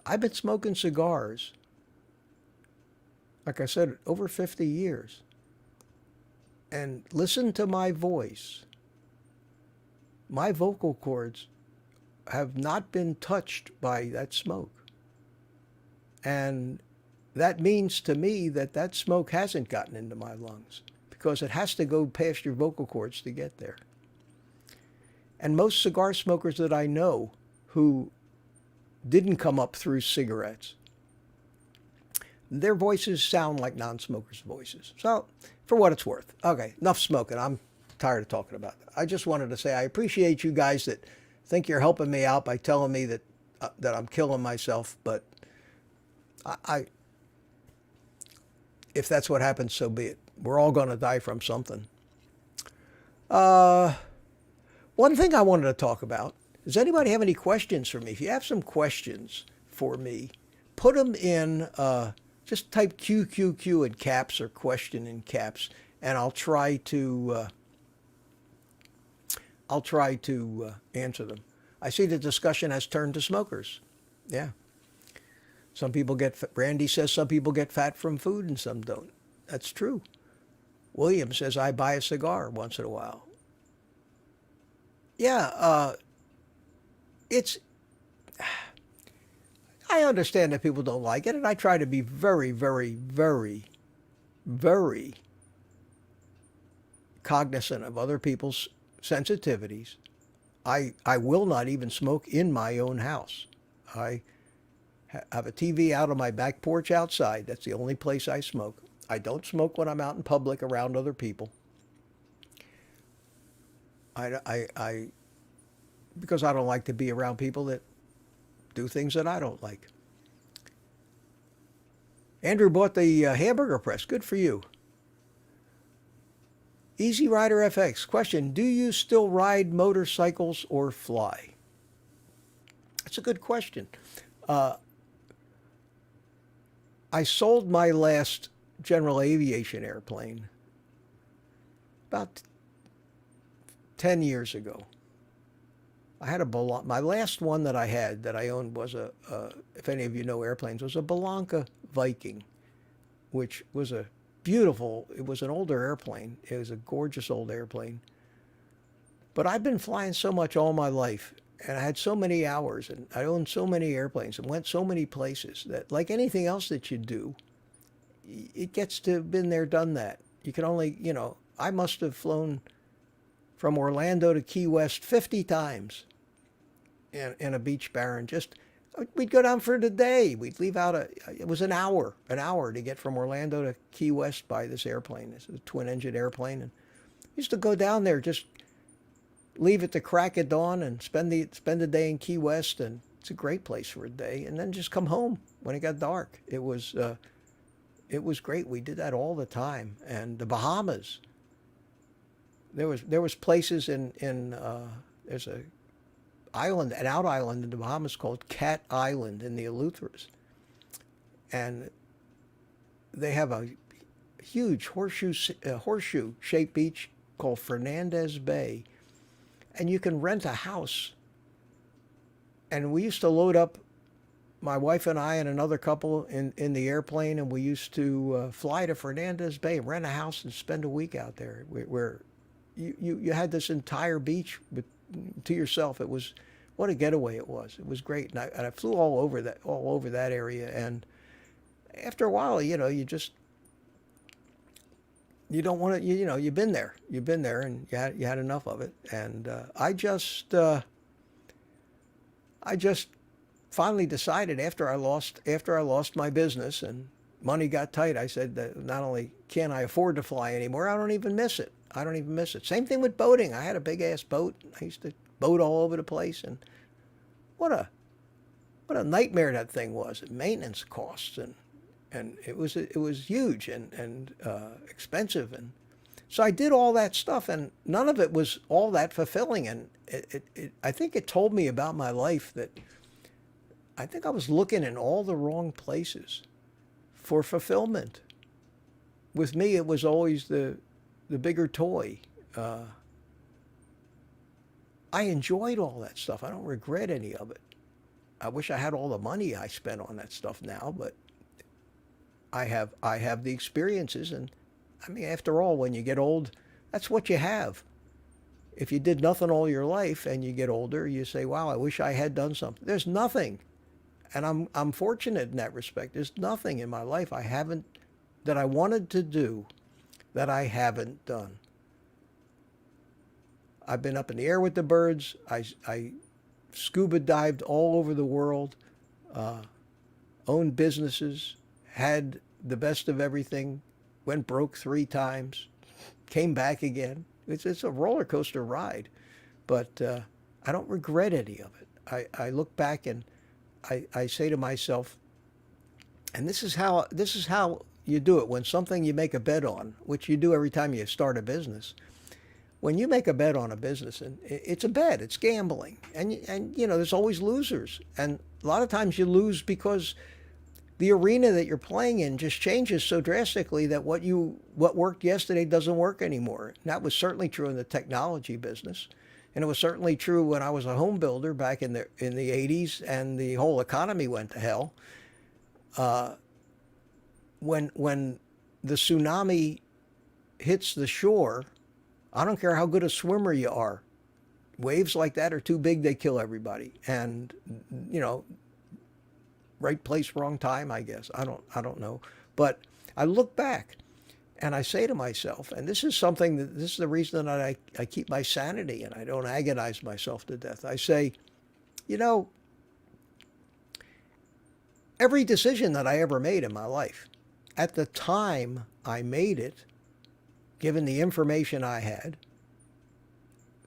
S1: I've been smoking cigars, like I said, over 50 years. And listen to my voice. My vocal cords have not been touched by that smoke. And that means to me that that smoke hasn't gotten into my lungs, because it has to go past your vocal cords to get there. And most cigar smokers that I know who didn't come up through cigarettes, their voices sound like non-smokers' voices. So, for what it's worth. Okay, enough smoking. I'm tired of talking about that. I just wanted to say I appreciate you guys that think you're helping me out by telling me that I'm killing myself, but if that's what happens, so be it. We're all going to die from something. One thing I wanted to talk about, does anybody have any questions for me? If you have some questions for me, put them in, just type QQQ in caps or question in caps, and I'll try to answer them. I see the discussion has turned to smokers. Yeah. Some people get, Randy says some people get fat from food and some don't. That's true. William says, I buy a cigar once in a while. Yeah, I understand that people don't like it, and I try to be very, very, very, very cognizant of other people's sensitivities. I will not even smoke in my own house. I have a TV out on my back porch outside. That's the only place I smoke. I don't smoke when I'm out in public around other people. Because I don't like to be around people that do things that I don't like. Andrew bought the hamburger press. Good for you. Easy Rider FX. Question, do you still ride motorcycles or fly? That's a good question. I sold my last general aviation airplane about 10 years ago. I had my last one that I had that I owned was if any of you know airplanes, was a Belanca Viking, which was it was an older airplane. It was a gorgeous old airplane. But I've been flying so much all my life, and I had so many hours, and I owned so many airplanes and went so many places that, like anything else that you do, it gets to been there, done that. You can only, I must have flown from Orlando to Key West 50 times in a Beach Baron. We'd go down for the day. We'd leave out it was an hour to get from Orlando to Key West by this airplane. This is a twin-engine airplane. And we used to go down there, just leave at the crack of dawn and spend the day in Key West. And it's a great place for a day. And then just come home when it got dark. It was great. We did that all the time. And the Bahamas. There was places there's an out island in the Bahamas called Cat Island in the Eleutheras, and they have a huge horseshoe-shaped beach called Fernandez Bay, and you can rent a house. And we used to load up, my wife and I and another couple in the airplane, and we used to fly to Fernandez Bay, rent a house, and spend a week out there. Where you had this entire beach to yourself. It was, what a getaway it was. It was great, and I flew all over that area. And after a while, you don't want to. You've been there, and you had enough of it. And I just finally decided after I lost my business and money got tight. I said that not only can't I afford to fly anymore, I don't even miss it. Same thing with boating. I had a big ass boat. I used to boat all over the place, and what a nightmare that thing was. Maintenance costs and it was huge and expensive, and so I did all that stuff, and none of it was all that fulfilling. And I think it told me about my life that I think I was looking in all the wrong places for fulfillment. With me, it was always the bigger toy. I enjoyed all that stuff. I don't regret any of it. I wish I had all the money I spent on that stuff now, but I have the experiences, and I mean, after all, when you get old, that's what you have. If you did nothing all your life and you get older, you say, "Wow, I wish I had done something." There's nothing, and I'm fortunate in that respect. There's nothing in my life I haven't that I wanted to do that I haven't done. I've been up in the air with the birds. I scuba dived all over the world, uh, owned businesses, had the best of everything, went broke 3 times, came back again. It's a roller coaster ride, but I don't regret any of it. I look back and I say to myself, and this is how you do it when something you make a bet on, which you do every time you start a business. When you make a bet on a business, and it's a bet, it's gambling, and there's always losers, and a lot of times you lose because the arena that you're playing in just changes so drastically that what worked yesterday doesn't work anymore. And that was certainly true in the technology business, and it was certainly true when I was a home builder back in the 80s, and the whole economy went to hell. Uh, when the tsunami hits the shore, I don't care how good a swimmer you are. Waves like that are too big; they kill everybody. And you know, right place, wrong time, I guess. I don't know. But I look back and I say to myself, and this is the reason that I keep my sanity and I don't agonize myself to death. I say, you know, every decision that I ever made in my life, at the time I made it, given the information I had,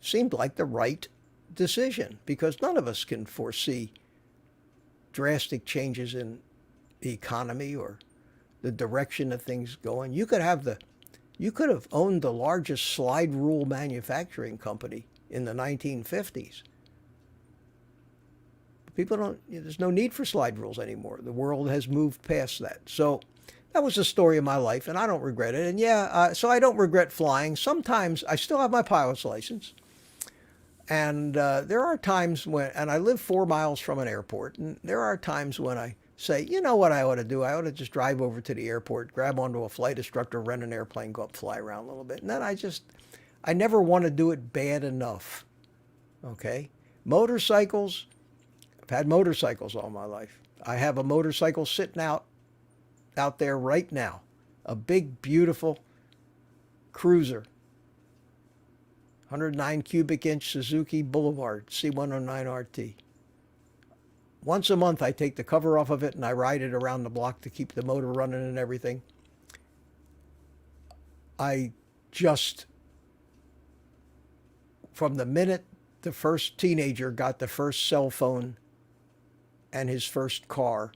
S1: seemed like the right decision because none of us can foresee drastic changes in the economy or the direction of things going. You could have owned the largest slide rule manufacturing company in the 1950s. People don't, there's no need for slide rules anymore. The world has moved past that. So that was the story of my life, and I don't regret it. And yeah, so I don't regret flying. Sometimes I still have my pilot's license. And there are times and I live 4 miles from an airport, and there are times when I say, you know what I ought to do? I ought to just drive over to the airport, grab onto a flight instructor, rent an airplane, go up, fly around a little bit. And then I never want to do it bad enough. Okay? Motorcycles, I've had motorcycles all my life. I have a motorcycle sitting out there right now, a big, beautiful cruiser. 109 cubic inch Suzuki Boulevard C109RT. Once a month I take the cover off of it and I ride it around the block to keep the motor running and everything. I just, from the minute the first teenager got the first cell phone and his first car,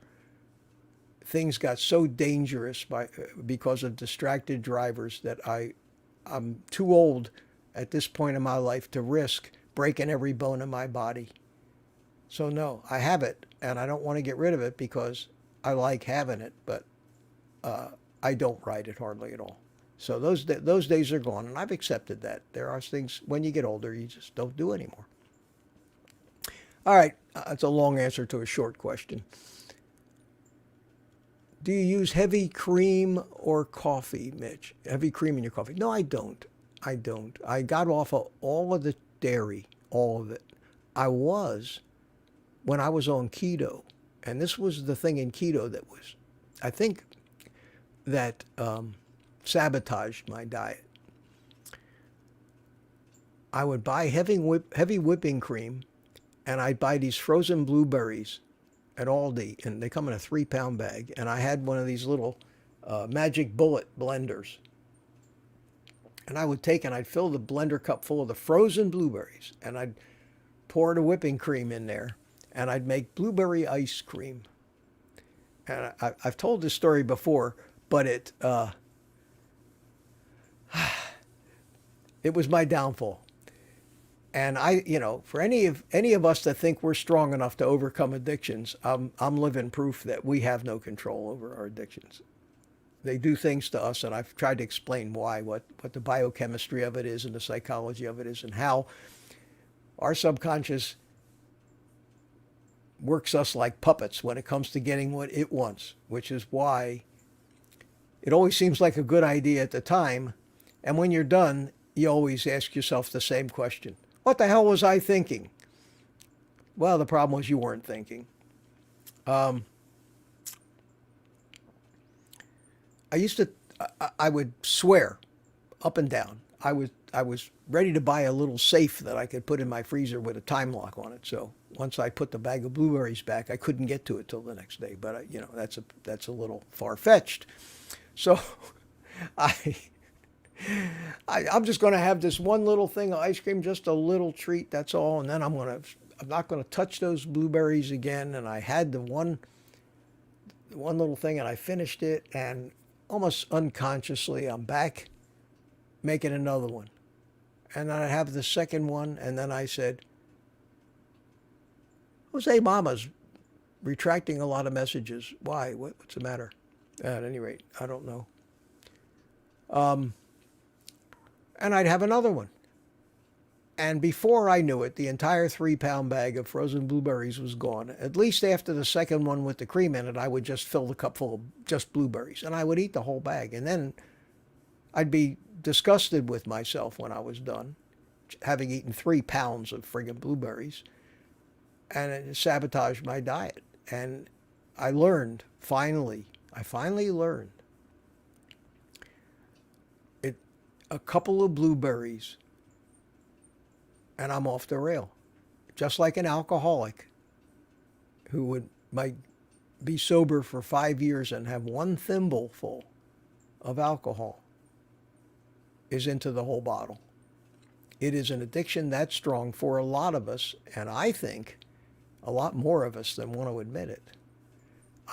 S1: things got so dangerous because of distracted drivers that I'm too old at this point in my life to risk breaking every bone in my body. So no, I have it, and I don't want to get rid of it because I like having it, but I don't ride it hardly at all. So those days are gone, and I've accepted that. There are things, when you get older, you just don't do anymore. All right, that's a long answer to a short question. Do you use heavy cream or coffee, Mitch? Heavy cream in your coffee? No, I don't. I got off of all of the dairy, all of it. When I was on keto, and this was the thing in keto that was, I think, that sabotaged my diet. I would buy heavy whipping cream, and I'd buy these frozen blueberries at Aldi, and they come in a 3-pound bag, and I had one of these little Magic Bullet blenders. And I would take and I'd fill the blender cup full of the frozen blueberries, and I'd pour the whipping cream in there, and I'd make blueberry ice cream. And I've told this story before, but it was my downfall. And for any of us that think we're strong enough to overcome addictions, I'm living proof that we have no control over our addictions. They do things to us, and I've tried to explain why, what the biochemistry of it is and the psychology of it is, and how Our subconscious works us like puppets when it comes to getting what it wants, which is why it always seems like a good idea at the time. And when you're done, you always ask yourself the same question. What the hell was I thinking? Well, the problem was you weren't thinking. I would swear up and down. I was ready to buy a little safe that I could put in my freezer with a time lock on it. So once I put the bag of blueberries back, I couldn't get to it till the next day. But that's a little far-fetched. So I'm just going to have this one little thing of ice cream, just a little treat. That's all. And then I'm not going to touch those blueberries again. And I had the one little thing, and I finished it, and almost unconsciously, I'm back making another one. And then I have the second one, and then I said, Jose Mama's retracting a lot of messages. Why? What's the matter? At any rate, I don't know. And I'd have another one. And before I knew it, the entire 3-pound bag of frozen blueberries was gone. At least after the second one with the cream in it, I would just fill the cup full of just blueberries. And I would eat the whole bag. And then I'd be disgusted with myself when I was done, having eaten 3 pounds of friggin' blueberries. And it sabotaged my diet. And I learned, I finally learned, a couple of blueberries, and I'm off the rail. Just like an alcoholic who might be sober for 5 years and have 1 thimbleful of alcohol is into the whole bottle. It is an addiction that strong for a lot of us, and I think a lot more of us than want to admit it.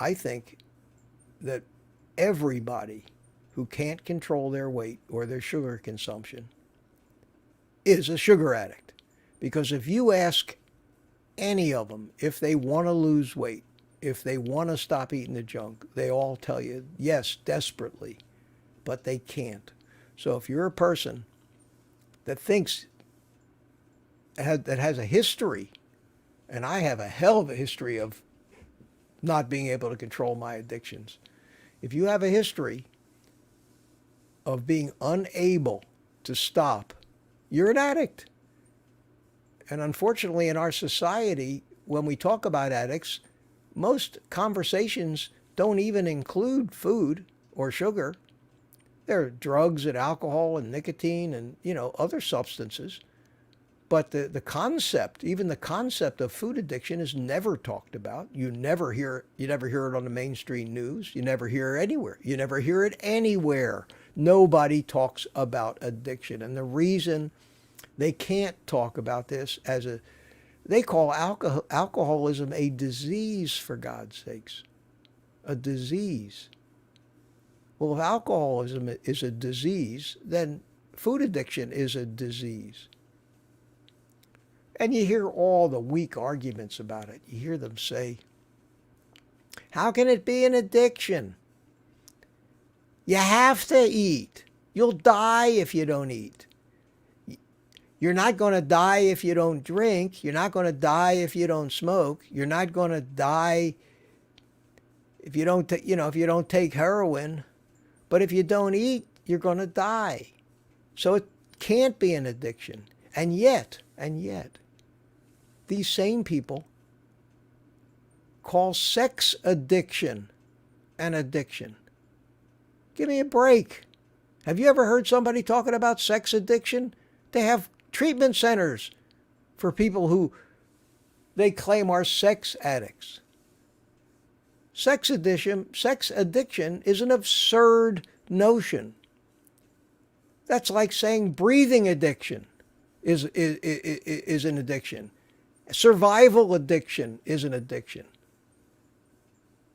S1: I think that everybody who can't control their weight or their sugar consumption is a sugar addict. Because if you ask any of them if they want to lose weight, if they want to stop eating the junk, they all tell you, yes, desperately, but they can't. So if you're a person that thinks, that has a history, and I have a hell of a history of not being able to control my addictions. If you have a history of being unable to stop, you're an addict. And unfortunately, in our society, when we talk about addicts, most conversations don't even include food or sugar. There are drugs and alcohol and nicotine and, other substances. But the concept, even the concept of food addiction is never talked about. You never hear it on the mainstream news. You never hear it anywhere. You never hear it anywhere. Nobody talks about addiction. And the reason they can't talk about this they call alcoholism a disease, for God's sakes. A disease. Well, if alcoholism is a disease, then food addiction is a disease. And you hear all the weak arguments about it. You hear them say, how can it be an addiction? You have to eat. You'll die if you don't eat. You're not going to die if you don't drink. You're not going to die if you don't smoke. You're not going to die if you don't, if you don't take heroin. But if you don't eat, you're going to die. So it can't be an addiction. And yet, these same people call sex addiction an addiction. Give me a break. Have you ever heard somebody talking about sex addiction? They have treatment centers for people who they claim are sex addicts. Sex addiction is an absurd notion. That's like saying breathing addiction is an addiction. Survival addiction is an addiction.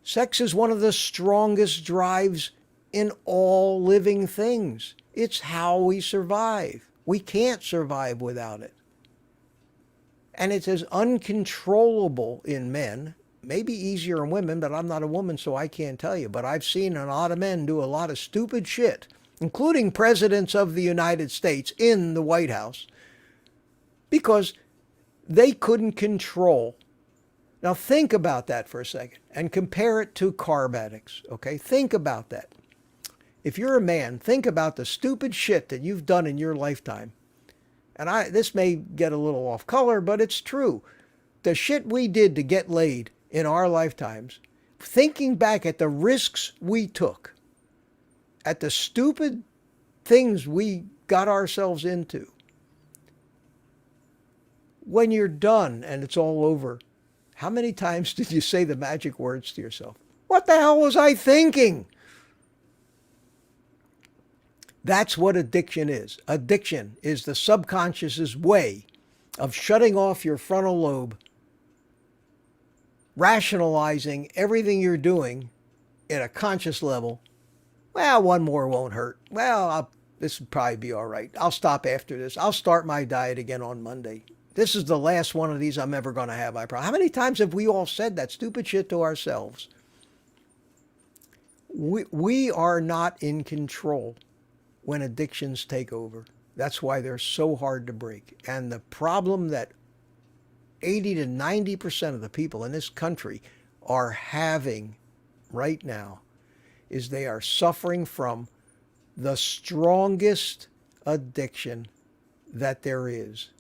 S1: Sex is one of the strongest drives in all living things. It's how we survive. We can't survive without it. And it's as uncontrollable in men, maybe easier in women, but I'm not a woman, so I can't tell you. But I've seen a lot of men do a lot of stupid shit, including presidents of the United States in the White House, because they couldn't control. Now think about that for a second and compare it to carb addicts, okay? Think about that. If you're a man, think about the stupid shit that you've done in your lifetime. And this may get a little off color, but it's true. The shit we did to get laid in our lifetimes, thinking back at the risks we took, at the stupid things we got ourselves into. When you're done and it's all over, how many times did you say the magic words to yourself? What the hell was I thinking? That's what addiction is. Addiction is the subconscious's way of shutting off your frontal lobe, rationalizing everything you're doing at a conscious level. Well, one more won't hurt. Well, this would probably be all right. I'll stop after this. I'll start my diet again on Monday. This is the last one of these I'm ever going to have, I promise. How many times have we all said that stupid shit to ourselves? We are not in control when addictions take over. That's why they're so hard to break. And the problem that 80 to 90% of the people in this country are having right now is they are suffering from the strongest addiction that there is.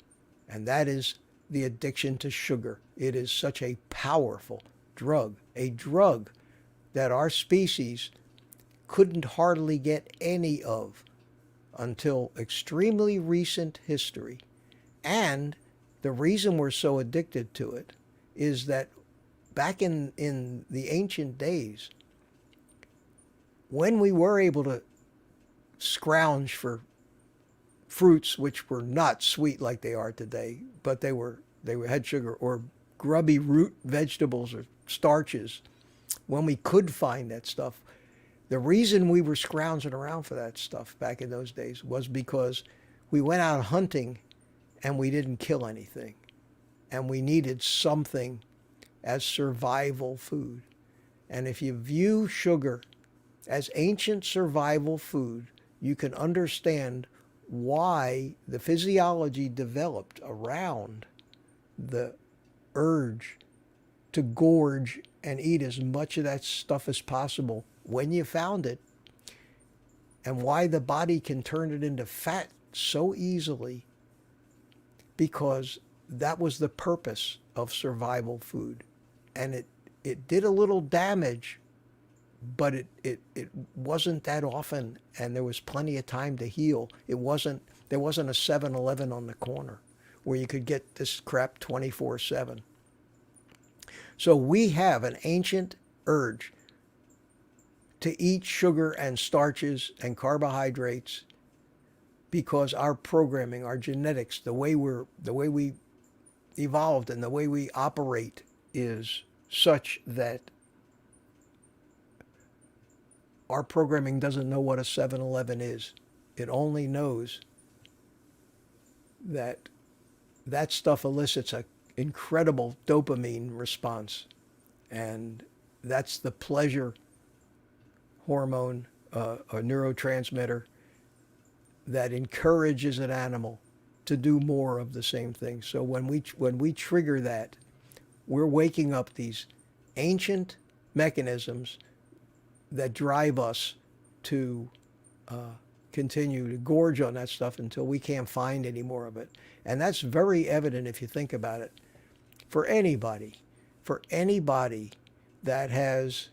S1: And that is the addiction to sugar. It is such a powerful drug, a drug that our species couldn't hardly get any of until extremely recent history. And the reason we're so addicted to it is that back in the ancient days, when we were able to scrounge for fruits which were not sweet like they are today, but they had sugar, or grubby root vegetables or starches, when we could find that stuff, the reason we were scrounging around for that stuff back in those days was because we went out hunting and we didn't kill anything. And we needed something as survival food. And if you view sugar as ancient survival food, you can understand why the physiology developed around the urge to gorge and eat as much of that stuff as possible when you found it, and why the body can turn it into fat so easily, because that was the purpose of survival food. And it did a little damage, but it wasn't that often, and there was plenty of time to heal. There wasn't a 7-Eleven on the corner where you could get this crap 24/7. So we have an ancient urge to eat sugar and starches and carbohydrates because our programming, our genetics, the way we evolved and the way we operate is such that our programming doesn't know what a 7-Eleven is. It only knows that that stuff elicits an incredible dopamine response, and that's the pleasure hormone, a neurotransmitter that encourages an animal to do more of the same thing. So when we trigger that, we're waking up these ancient mechanisms that drive us to continue to gorge on that stuff until we can't find any more of it. And that's very evident if you think about it. For anybody that has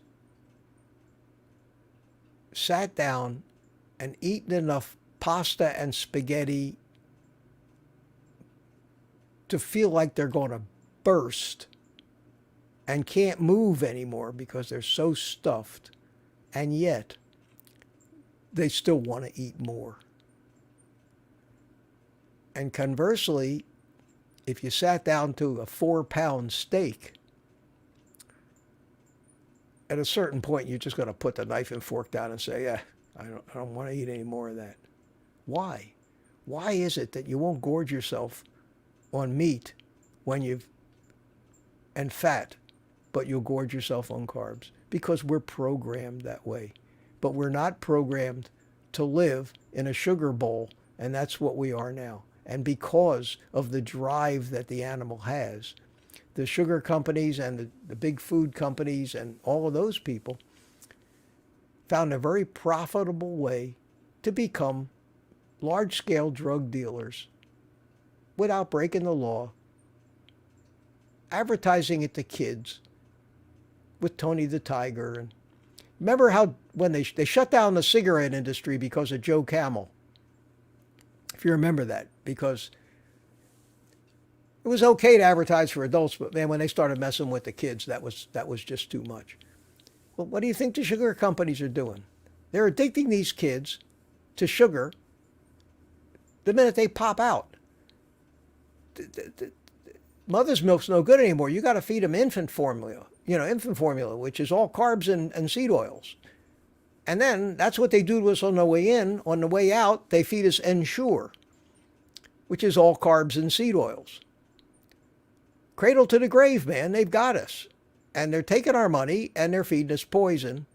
S1: sat down and eaten enough pasta and spaghetti to feel like they're going to burst and can't move anymore because they're so stuffed, and yet they still want to eat more. And conversely, if you sat down to a 4-pound steak, at a certain point, you're just going to put the knife and fork down and say, yeah, I don't want to eat any more of that. Why? Why is it that you won't gorge yourself on meat and fat, but you'll gorge yourself on carbs? Because we're programmed that way. But we're not programmed to live in a sugar bowl, and that's what we are now. And because of the drive that the animal has, the sugar companies and the big food companies and all of those people found a very profitable way to become large-scale drug dealers without breaking the law, advertising it to kids with Tony the Tiger. And remember how when they shut down the cigarette industry because of Joe Camel, if you remember that, because it was okay to advertise for adults, but man, when they started messing with the kids, that was just too much. Well, what do you think the sugar companies are doing? They're addicting these kids to sugar the minute they pop out. Mother's milk's no good anymore. You got to feed them infant formula, which is all carbs and seed oils. And then that's what they do to us on the way in. On the way out, they feed us Ensure, which is all carbs and seed oils. Cradle to the grave, man. They've got us. And they're taking our money and they're feeding us poison.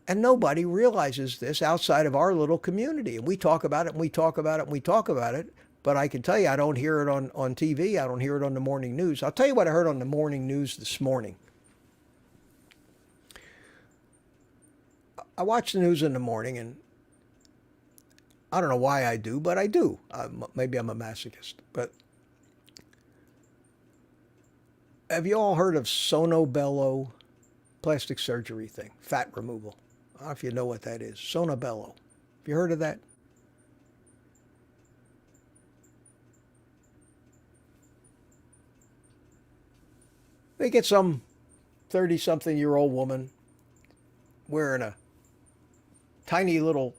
S1: And nobody realizes this outside of our little community. And we talk about it and we talk about it and we talk about it. But I can tell you, I don't hear it on TV. I don't hear it on the morning news. I'll tell you what I heard on the morning news this morning. I watch the news in the morning, and I don't know why I do, but I do. Maybe I'm a masochist. But have you all heard of Sonobello plastic surgery thing, fat removal? I don't know if you know what that is. Sonobello. Have you heard of that? They get some 30-something-year-old woman wearing a tiny little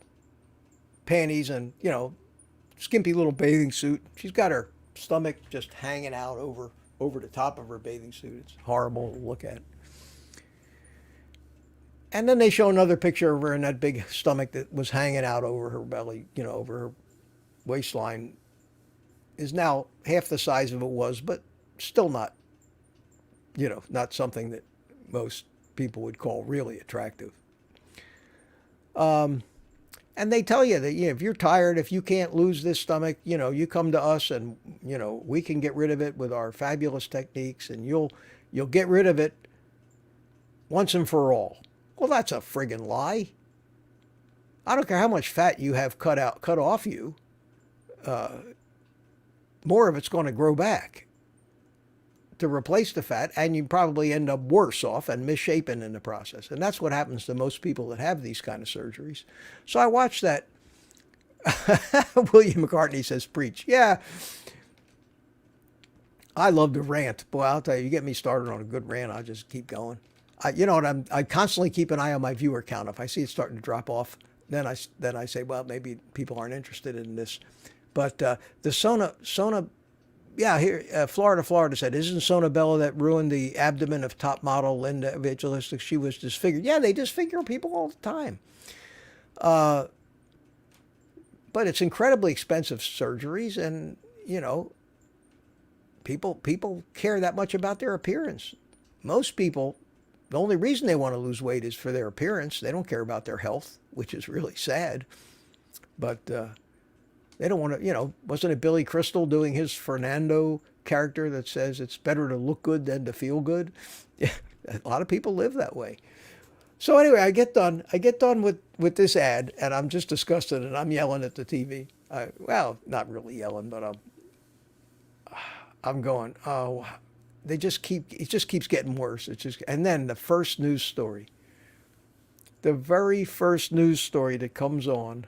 S1: panties and, skimpy little bathing suit. She's got her stomach just hanging out over the top of her bathing suit. It's horrible to look at. And then they show another picture of her in that big stomach that was hanging out over her belly, over her waistline, is now half the size of it was, but still not, not something that most people would call really attractive. And they tell you that if you're tired, if you can't lose this stomach, you come to us and we can get rid of it with our fabulous techniques, and you'll get rid of it once and for all. Well, that's a friggin' lie. I don't care how much fat you have cut off you. More of it's going to grow back to replace the fat, and you probably end up worse off and misshapen in the process. And that's what happens to most people that have these kind of surgeries. So I watched that. William McCartney says, preach. Yeah. I love to rant. Boy, I'll tell you, you get me started on a good rant, I'll just keep going. I constantly keep an eye on my viewer count. If I see it starting to drop off, then I say, well, maybe people aren't interested in this. But the Sona, yeah, here, Florida said, isn't Sonobello that ruined the abdomen of top model Linda Evangelistic? She was disfigured. Yeah, they disfigure people all the time. But it's incredibly expensive surgeries, and, people care that much about their appearance. Most people, the only reason they want to lose weight is for their appearance. They don't care about their health, which is really sad. But they don't want to, wasn't it Billy Crystal doing his Fernando character that says it's better to look good than to feel good? Yeah, a lot of people live that way. So anyway, I get done with this ad, and I'm just disgusted, and I'm yelling at the TV. Well, not really yelling, but I'm going, oh, it just keeps getting worse. And then the first news story, the very first news story that comes on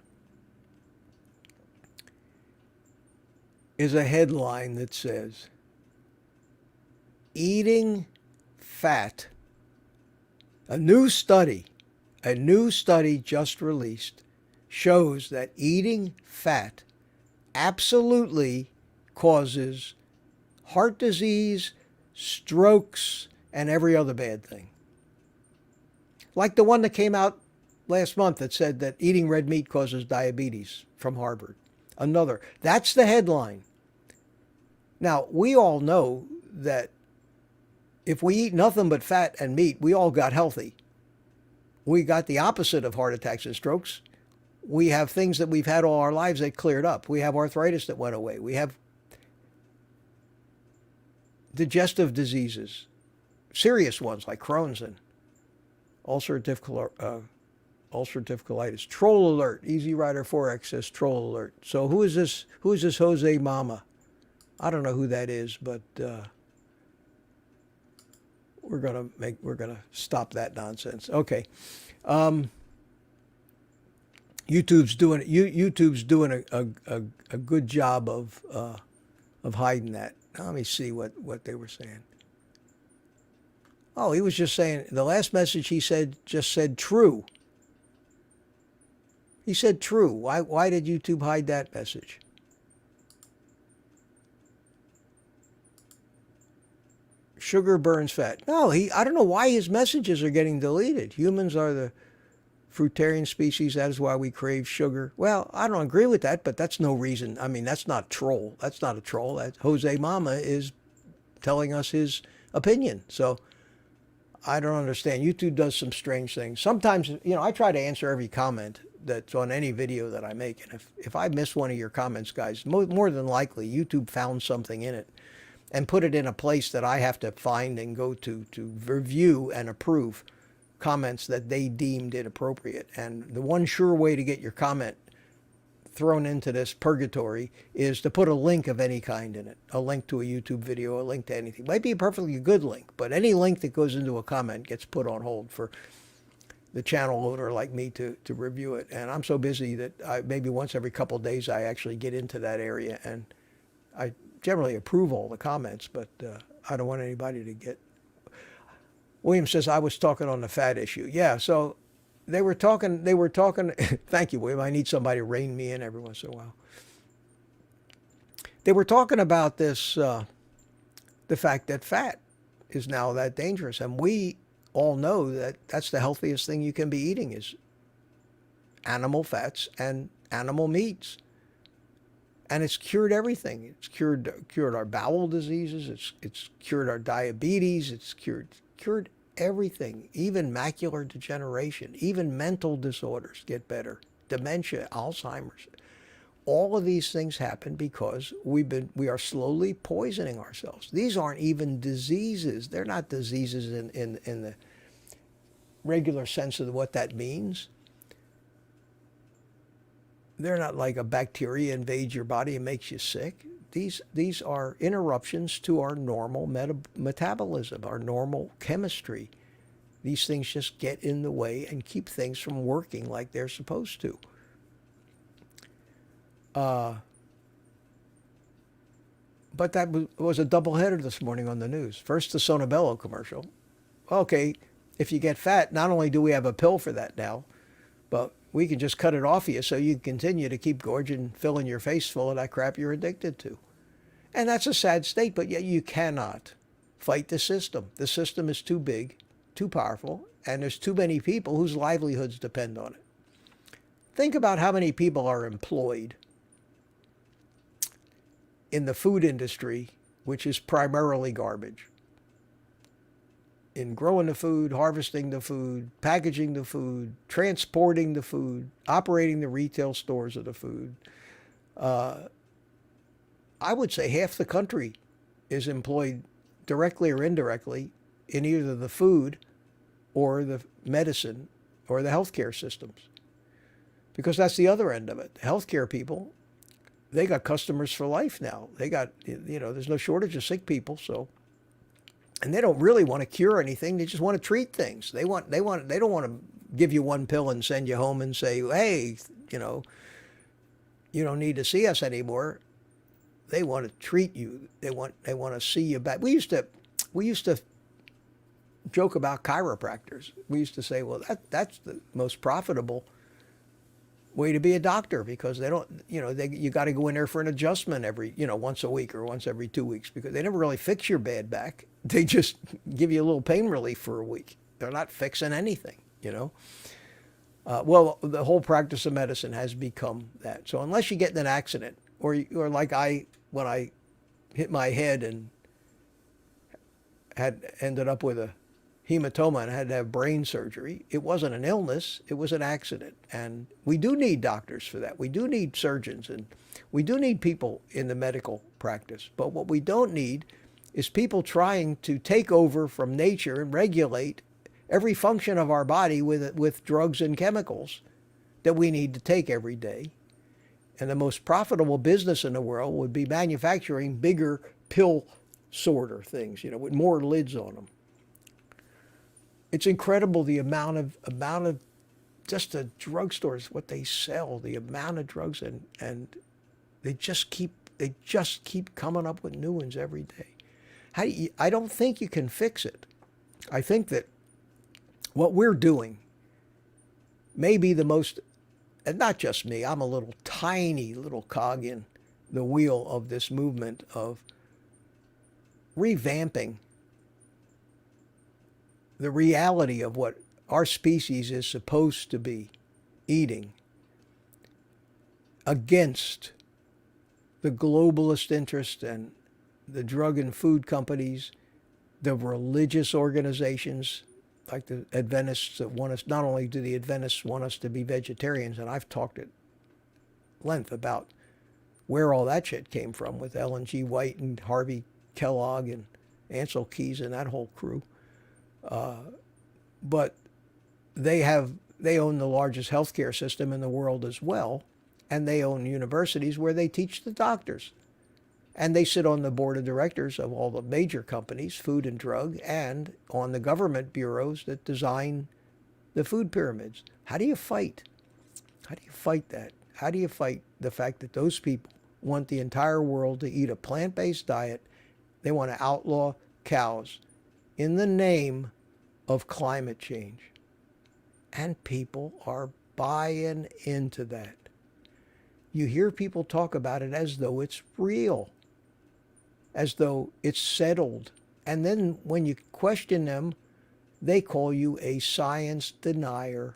S1: is a headline that says, eating fat. A new study just released shows that eating fat absolutely causes heart disease, strokes, and every other bad thing. Like the one that came out last month that said that eating red meat causes diabetes from Harvard. Another. That's the headline. Now, we all know that if we eat nothing but fat and meat, we all got healthy. We got the opposite of heart attacks and strokes. We have things that we've had all our lives that cleared up. We have arthritis that went away. We have digestive diseases, serious ones like Crohn's and ulcerative colitis. Troll alert. Easy Rider 4X says troll alert. So who is this? Who is this Jose Mama? I don't know who that is, but we're gonna stop that nonsense. Okay. YouTube's doing a good job of hiding that. Now, let me see what they were saying. Oh, he was just saying the last message he just said true. He said true. Why did YouTube hide that message? Sugar burns fat. No, I don't know why his messages are getting deleted. Humans are the fruitarian species. That is why we crave sugar. Well, I don't agree with that, but that's no reason. I mean, that's not troll. That's not a troll. Jose Mama is telling us his opinion. So I don't understand. YouTube does some strange things. Sometimes, I try to answer every comment that's on any video that I make. And if I miss one of your comments, guys, more than likely YouTube found something in it and put it in a place that I have to find and go to review and approve comments that they deemed inappropriate. And the one sure way to get your comment thrown into this purgatory is to put a link of any kind in it. A link to a YouTube video, a link to anything. Might be a perfectly good link, but any link that goes into a comment gets put on hold for the channel owner like me to review it. And I'm so busy that maybe once every couple of days I actually get into that area, and I generally approve all the comments, but I don't want anybody to get... William says, I was talking on the fat issue. Yeah, so they were talking, thank you, William. I need somebody to rein me in every once in a while. They were talking about this, the fact that fat is now that dangerous. And we all know that that's the healthiest thing you can be eating is animal fats and animal meats. And it's cured everything. It's cured our bowel diseases. It's cured our diabetes. It's cured everything, even macular degeneration, even mental disorders get better, dementia, Alzheimer's. All of these things happen because we are slowly poisoning ourselves. These aren't even diseases. They're not diseases in the regular sense of what that means. They're not like a bacteria invades your body and makes you sick. These are interruptions to our normal metabolism, our normal chemistry. These things just get in the way and keep things from working like they're supposed to. But that was a doubleheader this morning on the news. First, the Sonobello commercial. Okay, if you get fat, not only do we have a pill for that now, but we can just cut it off of you so you can continue to keep gorging, filling your face full of that crap you're addicted to. And that's a sad state, but yet you cannot fight the system. The system is too big, too powerful, and there's too many people whose livelihoods depend on it. Think about how many people are employed in the food industry, which is primarily garbage. In growing the food, harvesting the food, packaging the food, transporting the food, operating the retail stores of the food. I would say half the country is employed directly or indirectly in either the food or the medicine or the healthcare systems. Because that's the other end of it. The healthcare people, they got customers for life now. They got, there's no shortage of sick people, so... And they don't really want to cure anything. They just want to treat things. They don't want to give you one pill and send you home and say, hey, you don't need to see us anymore. They want to treat you. They want to see you back. We used to joke about chiropractors. We used to say, well, that's the most profitable way to be a doctor, because they don't, you got to go in there for an adjustment every, once a week or once every 2 weeks, because they never really fix your bad back. They just give you a little pain relief for a week. They're not fixing anything, Well, the whole practice of medicine has become that. So unless you get in an accident, or like when I hit my head and had ended up with a hematoma and had to have brain surgery. It wasn't an illness, it was an accident. And we do need doctors for that. We do need surgeons, and we do need people in the medical practice. But what we don't need is people trying to take over from nature and regulate every function of our body with drugs and chemicals that we need to take every day. And the most profitable business in the world would be manufacturing bigger pill sorter things, with more lids on them. It's incredible the amount of just the drugstores, what they sell, the amount of drugs, and they just keep coming up with new ones every day. I don't think you can fix it. I think that what we're doing may be the most, and not just me, I'm a little tiny little cog in the wheel of this movement of revamping the reality of what our species is supposed to be eating against the globalist interest and the drug and food companies, the religious organizations like the Adventists that want us, not only do the Adventists want us to be vegetarians, and I've talked at length about where all that shit came from with Ellen G. White and Harvey Kellogg and Ansel Keys and that whole crew. But they own the largest healthcare system in the world as well, and they own universities where they teach the doctors. And they sit on the board of directors of all the major companies, food and drug, and on the government bureaus that design the food pyramids. How do you fight? How do you fight that? How do you fight the fact that those people want the entire world to eat a plant-based diet? They want to outlaw cows in the name of climate change. And people are buying into that. You hear people talk about it as though it's real, as though it's settled. And then when you question them, they call you a science denier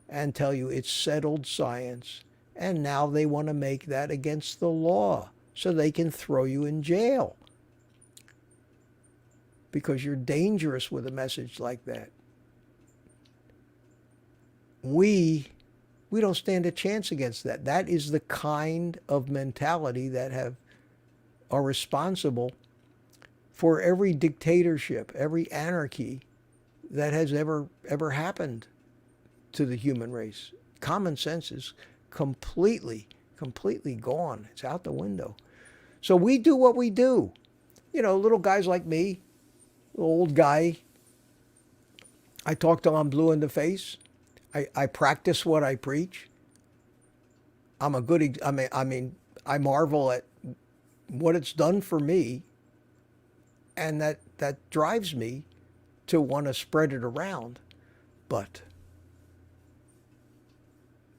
S1: and tell you it's settled science. And now they want to make that against the law so they can throw you in jail because you're dangerous with a message like that. We don't stand a chance against that. That is the kind of mentality that are responsible for every dictatorship, every anarchy that has ever happened to the human race. Common sense is completely gone. It's out the window. So we do what we do. Little guys like me, old guy, I talk till I'm blue in the face. I practice what I preach. I marvel at what it's done for me, and that drives me to want to spread it around. But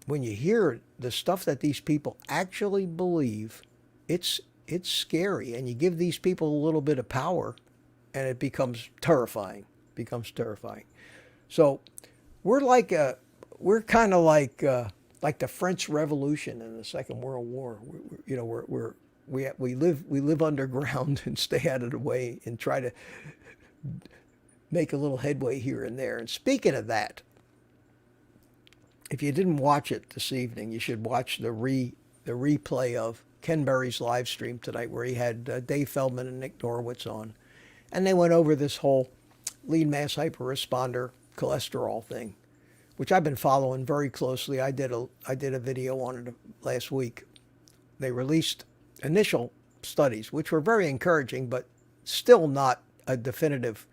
S1: when you hear the stuff that these people actually believe, it's scary, and you give these people a little bit of power, and it becomes terrifying. So we're kind of like the French Revolution in the Second World War. We live underground and stay out of the way and try to make a little headway here and there. And speaking of that, if you didn't watch it this evening, you should watch the replay of Ken Berry's live stream tonight, where he had Dave Feldman and Nick Norwitz on, and they went over this whole lean mass hyperresponder cholesterol thing, which I've been following very closely. I did a video on it last week. They released initial studies, which were very encouraging, but still not a definitive,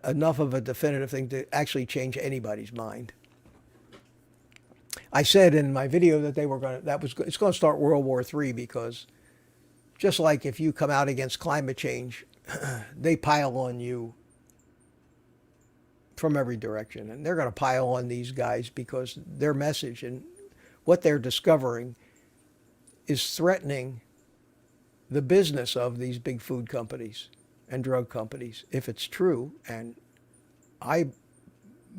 S1: enough of a definitive thing to actually change anybody's mind. I said in my video that it's going to start World War III, because just like if you come out against climate change, they pile on you from every direction, and they're going to pile on these guys because their message and what they're discovering is threatening the business of these big food companies and drug companies, if it's true. And I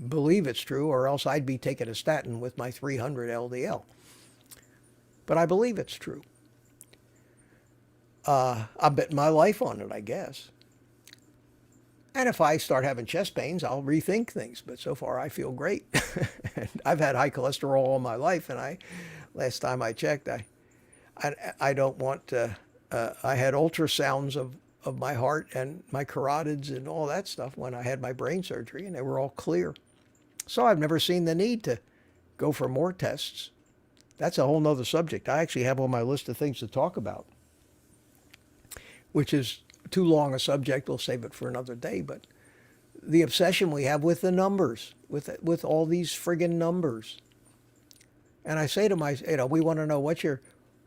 S1: believe it's true, or else I'd be taking a statin with my 300 LDL. But I believe it's true. I'm betting my life on it, I guess. And if I start having chest pains, I'll rethink things. But so far, I feel great. I've had high cholesterol all my life, and last time I checked, I don't want to. I had ultrasounds of my heart and my carotids and all that stuff when I had my brain surgery, and they were all clear. So I've never seen the need to go for more tests. That's a whole nother subject. I actually have on my list of things to talk about, which is too long a subject. We'll save it for another day. But the obsession we have with the numbers, with all these friggin' numbers. And I say to we want to know what's your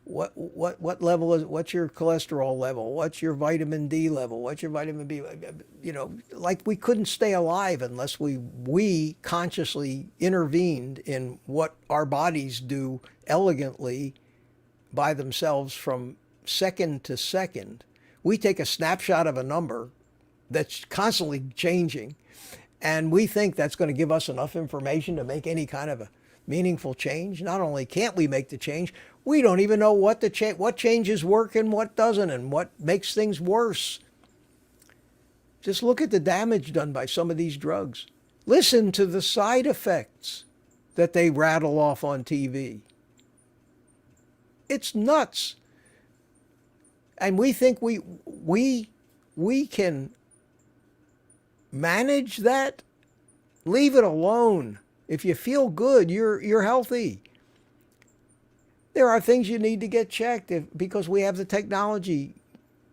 S1: level is, what's your cholesterol level, what's your vitamin D level, what's your vitamin B, like we couldn't stay alive unless we consciously intervened in what our bodies do elegantly by themselves from second to second. We take a snapshot of a number that's constantly changing, and we think that's going to give us enough information to make any kind of a meaningful change. Not only can't we make the change, we don't even know what changes work and what doesn't, and what makes things worse. Just look at the damage done by some of these drugs. Listen to the side effects that they rattle off on TV. It's nuts. And we think we can manage that. Leave it alone. If you feel good, you're healthy. There are things you need to get checked because we have the technology.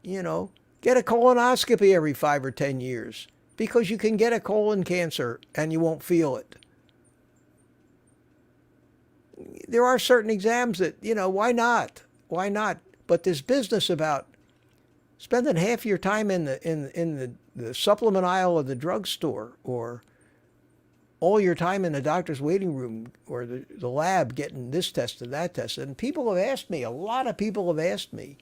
S1: Get a colonoscopy every 5 or 10 years because you can get a colon cancer and you won't feel it. There are certain exams that, why not? Why not? But this business about spending half your time in the supplement aisle of the drugstore, or all your time in the doctor's waiting room or the lab getting this test and that test. And a lot of people have asked me,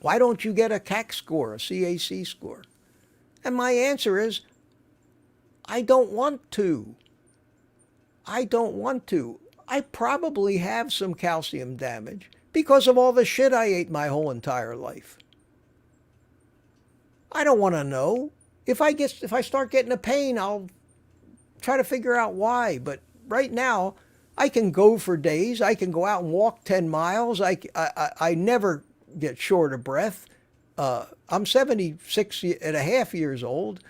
S1: why don't you get a CAC score, a CAC score? And my answer is, I don't want to. I don't want to. I probably have some calcium damage because of all the shit I ate my whole entire life. I don't want to know. If I start getting a pain, I'll try to figure out why. But right now, I can go for days. I can go out and walk 10 miles. I never get short of breath. I'm 76 and a half years old,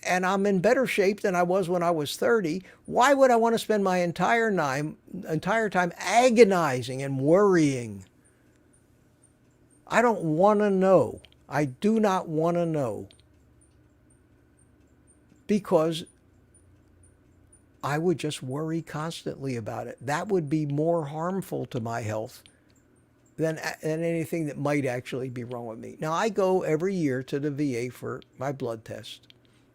S1: and I'm in better shape than I was when I was 30. Why would I want to spend my entire time agonizing and worrying? I don't want to know. I do not want to know, because I would just worry constantly about it. That would be more harmful to my health than anything that might actually be wrong with me. Now, I go every year to the VA for my blood test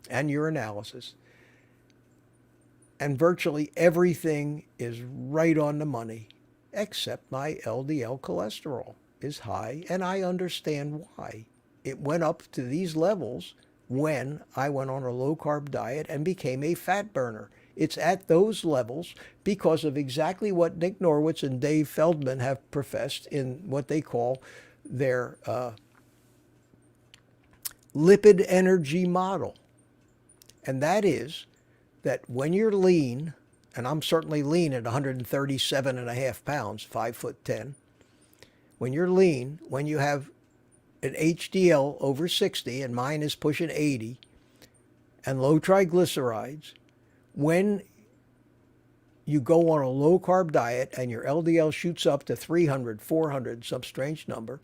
S1: and urinalysis, and virtually everything is right on the money, except my LDL cholesterol is high, and I understand why. It went up to these levels when I went on a low-carb diet and became a fat burner. It's at those levels because of exactly what Nick Norwitz and Dave Feldman have professed in what they call their lipid energy model. And that is that when you're lean, and I'm certainly lean at 137 and a half pounds, 5'10", when you're lean, when you have an HDL over 60, and mine is pushing 80, and low triglycerides, when you go on a low-carb diet and your LDL shoots up to 300, 400, some strange number,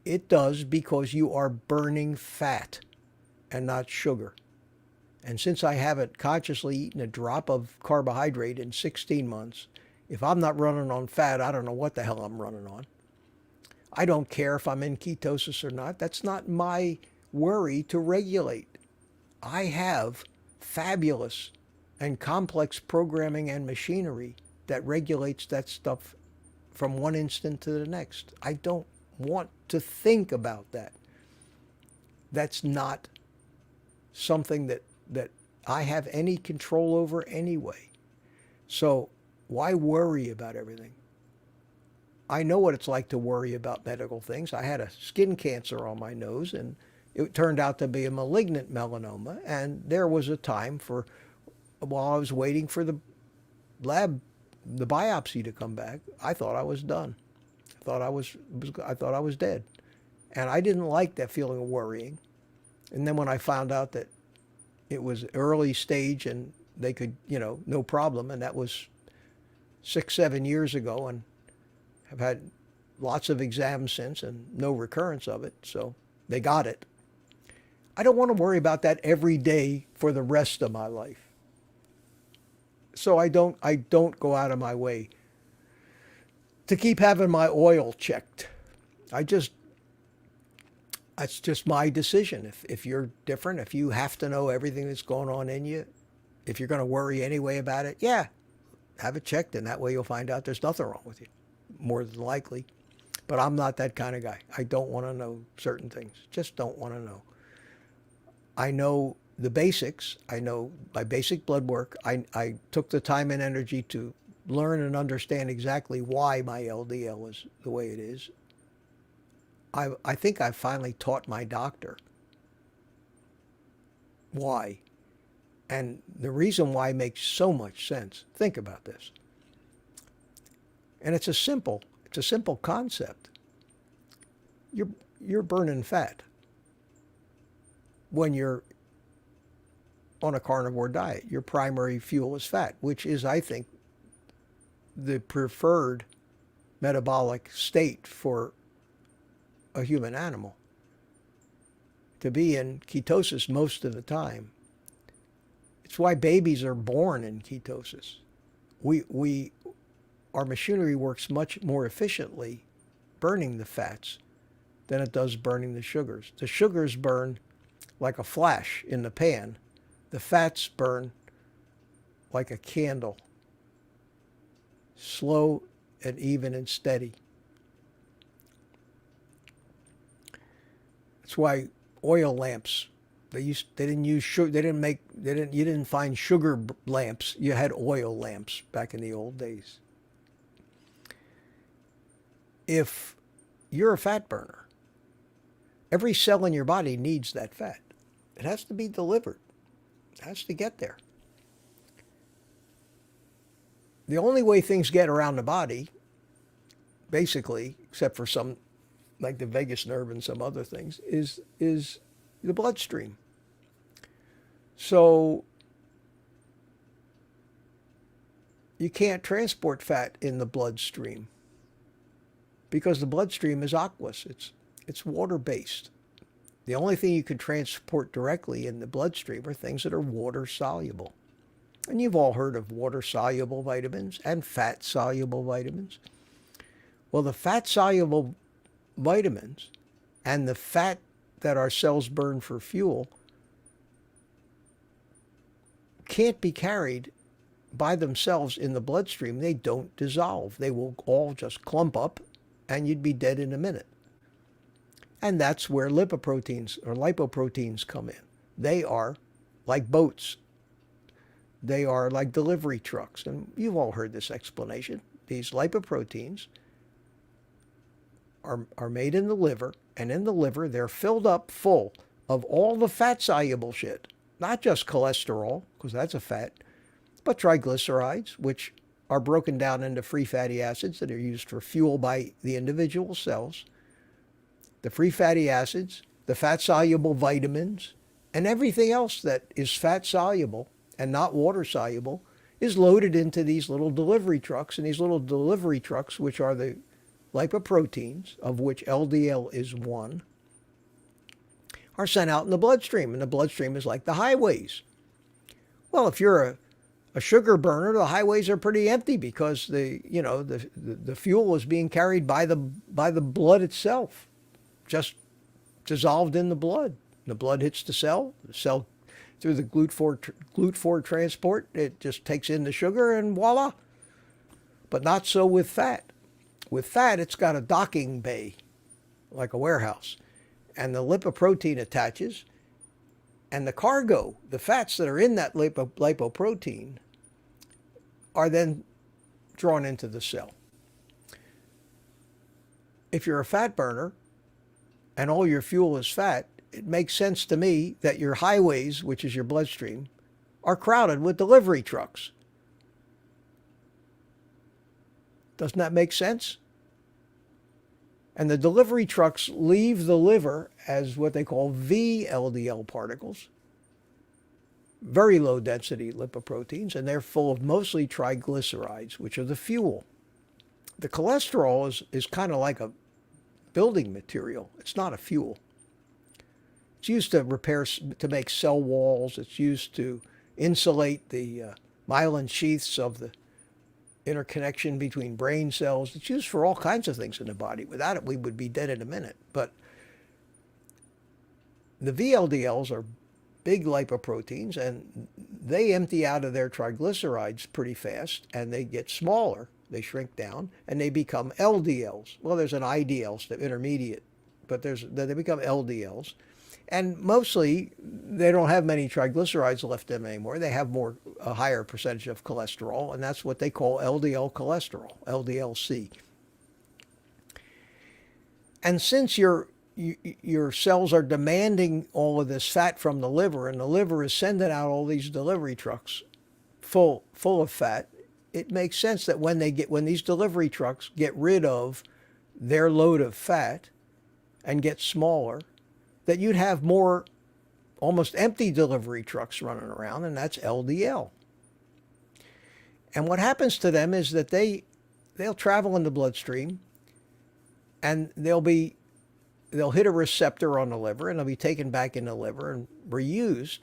S1: it does because you are burning fat and not sugar. And since I haven't consciously eaten a drop of carbohydrate in 16 months, if I'm not running on fat, I don't know what the hell I'm running on. I don't care if I'm in ketosis or not. That's not my worry to regulate. I have fabulous and complex programming and machinery that regulates that stuff from one instant to the next. I don't want to think about that. That's not something that I have any control over anyway. So why worry about everything? I know what it's like to worry about medical things. I had a skin cancer on my nose, and it turned out to be a malignant melanoma, and there was a time while I was waiting for the biopsy to come back, I thought I was done. I thought I was dead. And I didn't like that feeling of worrying. And then when I found out that it was early stage and they could, no problem, and that was 6-7 years ago, and have had lots of exams since and no recurrence of it, so they got it. I don't want to worry about that every day for the rest of my life. So I don't go out of my way to keep having my oil checked. That's just my decision. If you're different, if you have to know everything that's going on in you, if you're going to worry anyway about it, yeah, have it checked, and that way you'll find out there's nothing wrong with you, more than likely. But I'm not that kind of guy. I don't want to know certain things. Just don't want to know. I know the basics. I know my basic blood work. I took the time and energy to learn and understand exactly why my LDL is the way it is. I think I finally taught my doctor why. And the reason why makes so much sense. Think about this. And it's a simple concept. You're burning fat when you're on a carnivore diet. Your primary fuel is fat, which is, I think, the preferred metabolic state for a human animal. To be in ketosis most of the time. It's why babies are born in ketosis. Our machinery works much more efficiently burning the fats than it does burning the sugars. The sugars burn like a flash in the pan. The fats burn like a candle, slow and even and steady. That's why oil lamps, you didn't find sugar lamps. You had oil lamps back in the old days. If you're a fat burner, every cell in your body needs that fat. It has to be delivered. It has to get there. The only way things get around the body, basically, except for some, like the vagus nerve and some other things, is the bloodstream. So you can't transport fat in the bloodstream because the bloodstream is aqueous. It's water-based. The only thing you can transport directly in the bloodstream are things that are water-soluble. And you've all heard of water-soluble vitamins and fat-soluble vitamins. Well, the fat-soluble vitamins and the fat that our cells burn for fuel can't be carried by themselves in the bloodstream. They don't dissolve. They will all just clump up and you'd be dead in a minute. And that's where lipoproteins come in. They are like boats. They are like delivery trucks. And you've all heard this explanation. These lipoproteins are made in the liver, and in the liver they're filled up full of all the fat-soluble shit. Not just cholesterol, because that's a fat, but triglycerides, which are broken down into free fatty acids that are used for fuel by the individual cells. The free fatty acids, the fat-soluble vitamins, and everything else that is fat-soluble and not water-soluble is loaded into these little delivery trucks. And these little delivery trucks, which are the lipoproteins, of which LDL is one, are sent out in the bloodstream. And the bloodstream is like the highways. Well, if you're a sugar burner, the highways are pretty empty because the fuel is being carried by the blood itself, just dissolved in the blood. The blood hits the cell through the GLUT4 transport, it just takes in the sugar and voila. But not so with fat. With fat, it's got a docking bay, like a warehouse. And the lipoprotein attaches, and the cargo, the fats that are in that lipoprotein, are then drawn into the cell. If you're a fat burner, and all your fuel is fat, it makes sense to me that your highways, which is your bloodstream, are crowded with delivery trucks. Doesn't that make sense? And the delivery trucks leave the liver as what they call VLDL particles, very low density lipoproteins, and they're full of mostly triglycerides, which are the fuel. The cholesterol is kind of like a building material. It's not a fuel. It's used to make cell walls. It's used to insulate the myelin sheaths of the interconnection between brain cells. It's used for all kinds of things in the body. Without it, we would be dead in a minute. But the VLDLs are big lipoproteins, and they empty out of their triglycerides pretty fast, and they get smaller. They shrink down, and they become LDLs. Well, there's an IDL step, intermediate, but they become LDLs. And mostly, they don't have many triglycerides left in them anymore. They have a higher percentage of cholesterol, and that's what they call LDL cholesterol, LDL-C. And since your cells are demanding all of this fat from the liver, and the liver is sending out all these delivery trucks full of fat, it makes sense that when these delivery trucks get rid of their load of fat and get smaller, that you'd have more almost empty delivery trucks running around, and that's LDL. And what happens to them is that they'll travel in the bloodstream, and they'll hit a receptor on the liver, and they'll be taken back in the liver and reused,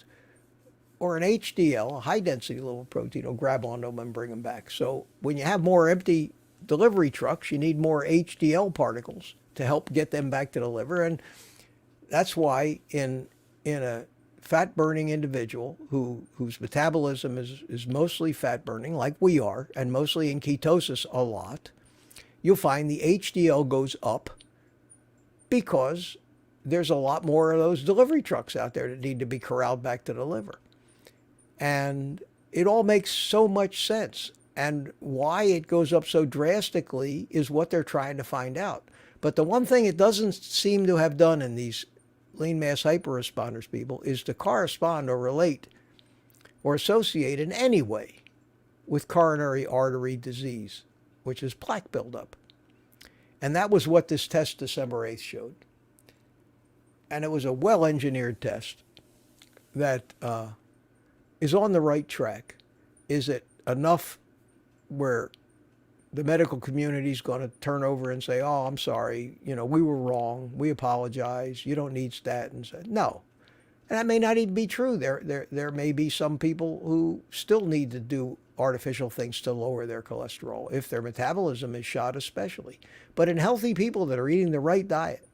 S1: or an HDL, a high-density lipoprotein, will grab onto them and bring them back. So when you have more empty delivery trucks, you need more HDL particles to help get them back to the liver. And that's why in a fat-burning individual whose metabolism is mostly fat-burning, like we are, and mostly in ketosis a lot, you'll find the HDL goes up because there's a lot more of those delivery trucks out there that need to be corralled back to the liver. And it all makes so much sense. And why it goes up so drastically is what they're trying to find out. But the one thing it doesn't seem to have done in these lean mass hyperresponders people is to correspond or relate or associate in any way with coronary artery disease, which is plaque buildup. And that was what this test December 8th showed. And it was a well-engineered test that is on the right track. Is it enough where the medical community is going to turn over and say, oh, I'm sorry, we were wrong, we apologize, you don't need statins? No. And that may not even be true. There may be some people who still need to do artificial things to lower their cholesterol, if their metabolism is shot especially. But in healthy people that are eating the right diet,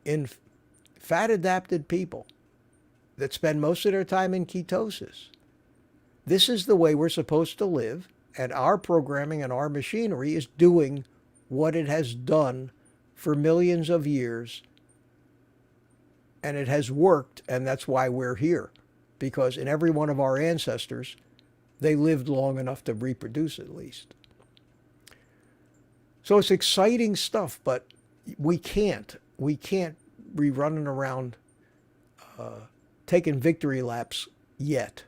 S1: in fat-adapted people that spend most of their time in ketosis, this is the way we're supposed to live, and our programming and our machinery is doing what it has done for millions of years, and it has worked, and that's why we're here, because in every one of our ancestors, they lived long enough to reproduce at least. So it's exciting stuff, but we can't be running around taking victory laps yet.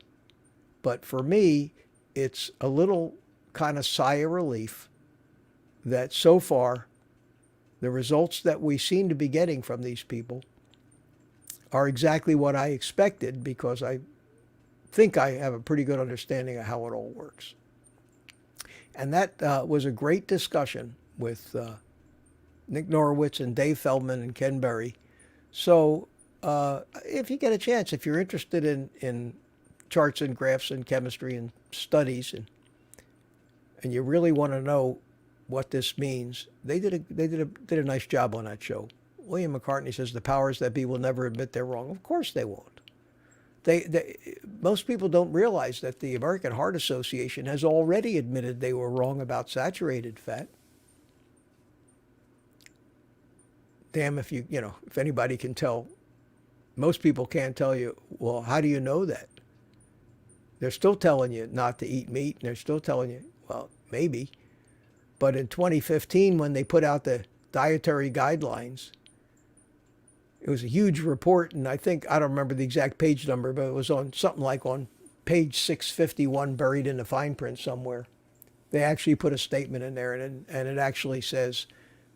S1: But for me, it's a little kind of sigh of relief that so far the results that we seem to be getting from these people are exactly what I expected, because I think I have a pretty good understanding of how it all works. And that was a great discussion with Nick Norowitz and Dave Feldman and Ken Berry. So if you get a chance, if you're interested in charts and graphs and chemistry and studies, and you really want to know what this means, they did a nice job on that show. William McCartney says the powers that be will never admit they're wrong. Of course they won't. Most people don't realize that the American Heart Association has already admitted they were wrong about saturated fat. Damn if if anybody can tell. Most people can't tell you, well, how do you know that? They're still telling you not to eat meat, and they're still telling you, well, maybe. But in 2015, when they put out the dietary guidelines, It was a huge report, and I don't remember the exact page number, but it was on something like on page 651, buried in the fine print somewhere. They actually put a statement in there, and it actually says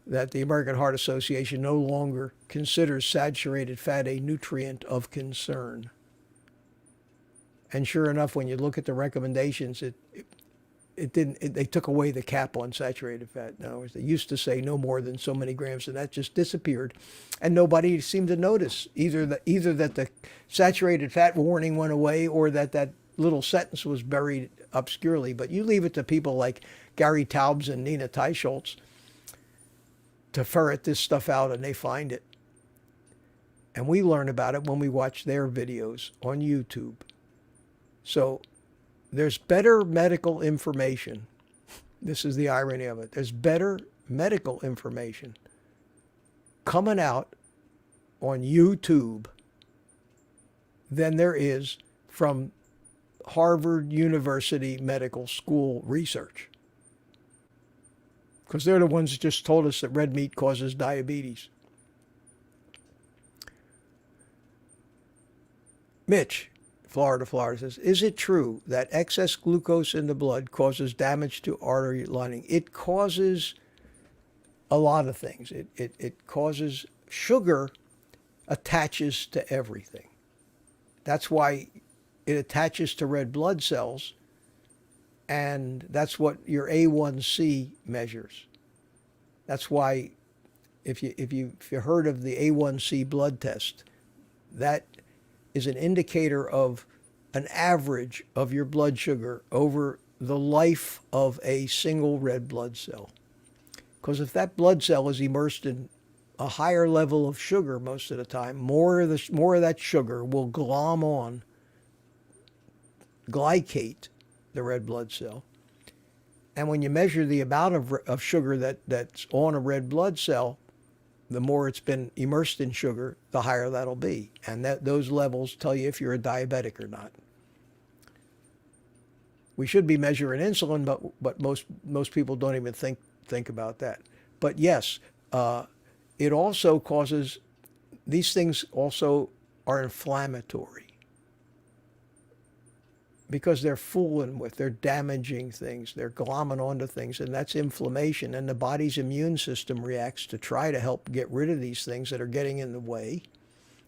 S1: that the American Heart Association no longer considers saturated fat a nutrient of concern. And sure enough, when you look at the recommendations, they took away the cap on saturated fat. In other words, they used to say no more than so many grams, and that just disappeared. And nobody seemed to notice either that the saturated fat warning went away, or that little sentence was buried obscurely. But you leave it to people like Gary Taubes and Nina Teicholz to ferret this stuff out, and they find it. And we learn about it when we watch their videos on YouTube. So there's better medical information. This is the irony of it. There's better medical information coming out on YouTube than there is from Harvard University Medical School research. Because they're the ones that just told us that red meat causes diabetes. Mitch, Florida says, is it true that excess glucose in the blood causes damage to artery lining? It causes a lot of things. It causes sugar attaches to everything. That's why it attaches to red blood cells, and that's what your A1C measures. That's why if you heard of the A1C blood test, that is an indicator of an average of your blood sugar over the life of a single red blood cell. Because if that blood cell is immersed in a higher level of sugar most of the time, more of that sugar will glycate the red blood cell. And when you measure the amount of sugar that's on a red blood cell, the more it's been immersed in sugar, the higher that'll be. And those levels tell you if you're a diabetic or not. We should be measuring insulin, but most people don't even think about that. But yes, it also causes, these things also are inflammatory because they're they're damaging things, they're glomming onto things, and that's inflammation. And the body's immune system reacts to try to help get rid of these things that are getting in the way,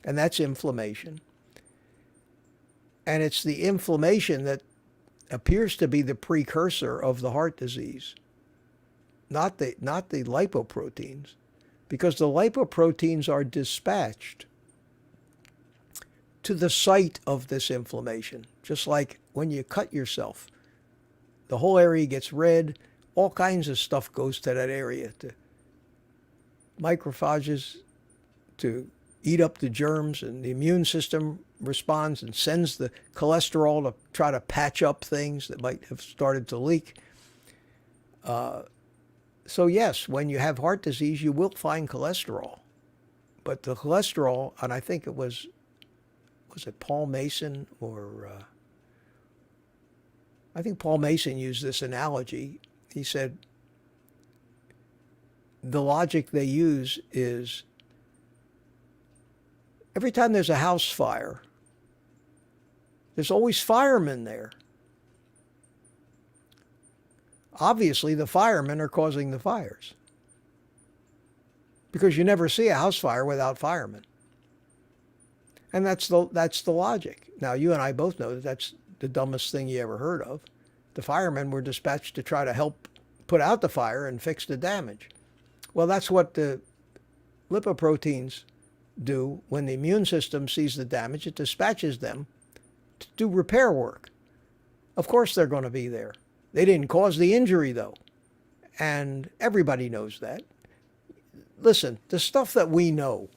S1: and that's inflammation. And it's the inflammation that appears to be the precursor of the heart disease, not the lipoproteins, because the lipoproteins are dispatched to the site of this inflammation. Just like when you cut yourself, the whole area gets red, all kinds of stuff goes to that area, to macrophages to eat up the germs, and the immune system responds and sends the cholesterol to try to patch up things that might have started to leak. So yes, when you have heart disease, you will find cholesterol. But the cholesterol, and I think it was it Paul Mason, or I think Paul Mason used this analogy. He said the logic they use is every time there's a house fire, there's always firemen there. Obviously, the firemen are causing the fires, because you never see a house fire without firemen. And that's the logic. Now, you and I both know that that's the dumbest thing you ever heard of. The firemen were dispatched to try to help put out the fire and fix the damage. Well, that's what the lipoproteins do. When the immune system sees the damage, it dispatches them to do repair work. Of course they're going to be there. They didn't cause the injury, though. And everybody knows that. Listen, the stuff that we know,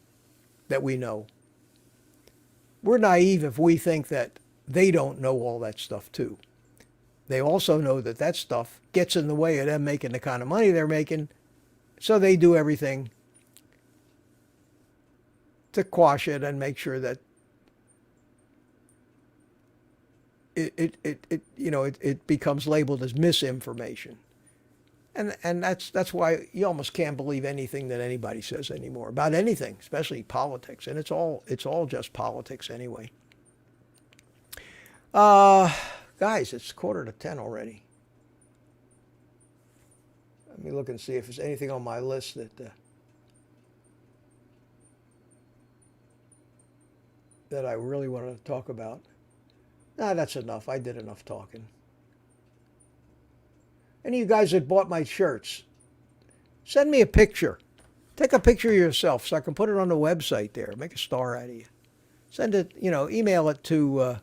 S1: we're naive if we think that they don't know all that stuff too. They also know that that stuff gets in the way of them making the kind of money they're making, so they do everything to quash it and make sure that it becomes labeled as misinformation. And that's why you almost can't believe anything that anybody says anymore about anything, especially politics. And it's all just politics anyway. Guys, it's 9:45 already. Let me look and see if there's anything on my list that I really want to talk about. Nah, that's enough. I did enough talking. Any of you guys that bought my shirts, send me a picture. Take a picture of yourself so I can put it on the website there. Make a star out of you. Send it, email it to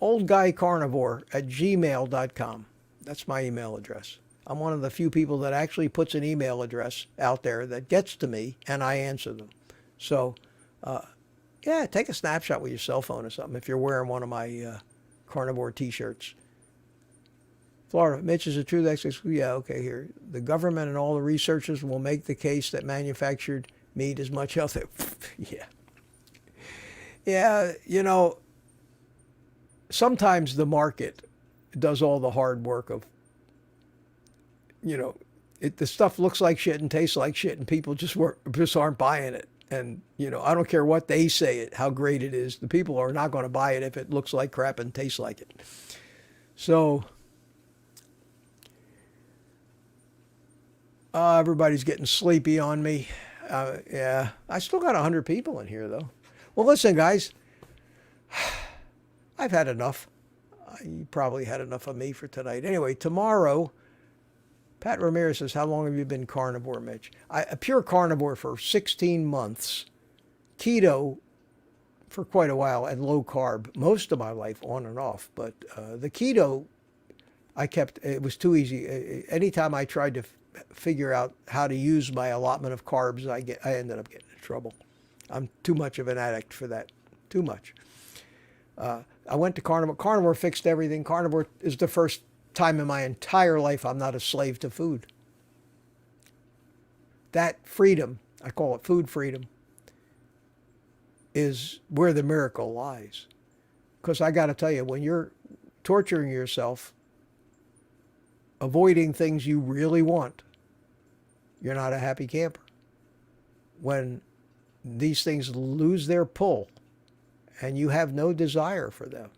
S1: oldguycarnivore@gmail.com. That's my email address. I'm one of the few people that actually puts an email address out there that gets to me, and I answer them. So, yeah, take a snapshot with your cell phone or something if you're wearing one of my carnivore T-shirts. Florida, Mitch is a true excess. Yeah, okay, here. The government and all the researchers will make the case that manufactured meat is much healthier. Yeah. Yeah, sometimes the market does all the hard work of, the stuff looks like shit and tastes like shit, and people just aren't buying it. And, I don't care what they say how great it is. The people are not going to buy it if it looks like crap and tastes like it. So, everybody's getting sleepy on me. Yeah, I still got 100 people in here, though. Well, listen, guys, I've had enough. You probably had enough of me for tonight. Anyway, tomorrow, Pat Ramirez says, how long have you been carnivore, Mitch? A pure carnivore for 16 months, keto for quite a while, and low carb most of my life, on and off. But the keto, it was too easy. Anytime I tried to figure out how to use my allotment of carbs, I ended up getting in trouble. I'm too much of an addict for that. Too much. I went to carnivore. Carnivore fixed everything. Carnivore is the first time in my entire life I'm not a slave to food. That freedom, I call it food freedom, is where the miracle lies. Because I got to tell you, when you're torturing yourself, avoiding things you really want, you're not a happy camper. When these things lose their pull and you have no desire for them,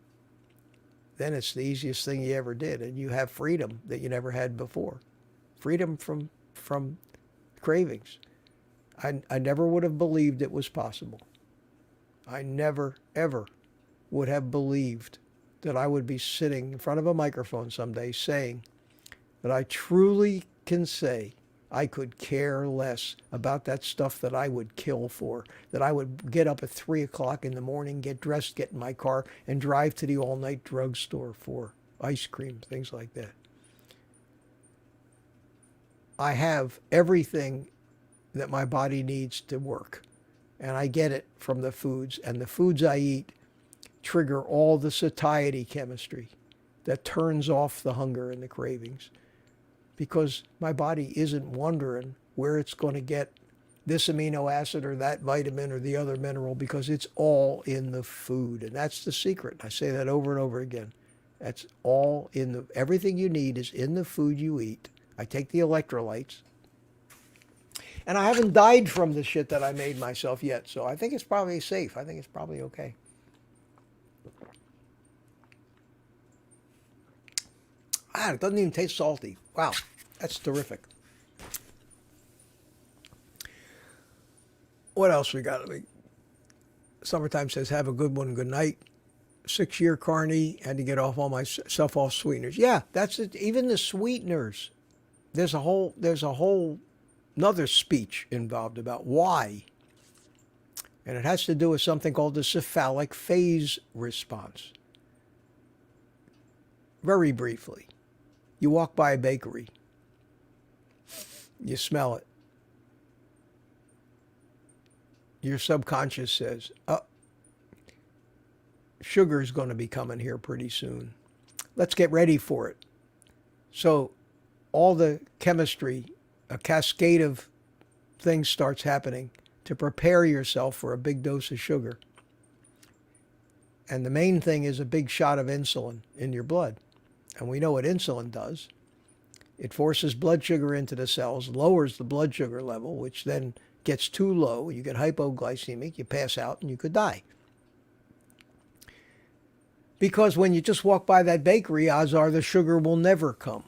S1: then it's the easiest thing you ever did, and you have freedom that you never had before. Freedom from cravings. I never would have believed it was possible. I never, ever would have believed that I would be sitting in front of a microphone someday saying that I truly can say I could care less about that stuff that I would kill for, that I would get up at 3 o'clock in the morning, get dressed, get in my car, and drive to the all-night drugstore for ice cream, things like that. I have everything that my body needs to work, and I get it from the foods, and the foods I eat trigger all the satiety chemistry that turns off the hunger and the cravings, because my body isn't wondering where it's going to get this amino acid or that vitamin or the other mineral, because it's all in the food. And that's the secret. I say that over and over again. That's all everything you need is in the food you eat. I take the electrolytes. And I haven't died from the shit that I made myself yet, so I think it's probably safe. I think it's probably okay. It doesn't even taste salty. Wow, that's terrific. What else we got? Summertime says, have a good one, good night. 6-year carny, had to get off all myself off sweeteners. Yeah, that's it. Even the sweeteners. There's a whole another speech involved about why. And it has to do with something called the cephalic phase response. Very briefly. You walk by a bakery. You smell it. Your subconscious says, sugar is going to be coming here pretty soon. Let's get ready for it. So all the chemistry, a cascade of things starts happening to prepare yourself for a big dose of sugar. And the main thing is a big shot of insulin in your blood. And we know what insulin does. It forces blood sugar into the cells, lowers the blood sugar level, which then gets too low. You get hypoglycemic, you pass out, and you could die. Because when you just walk by that bakery, odds are the sugar will never come.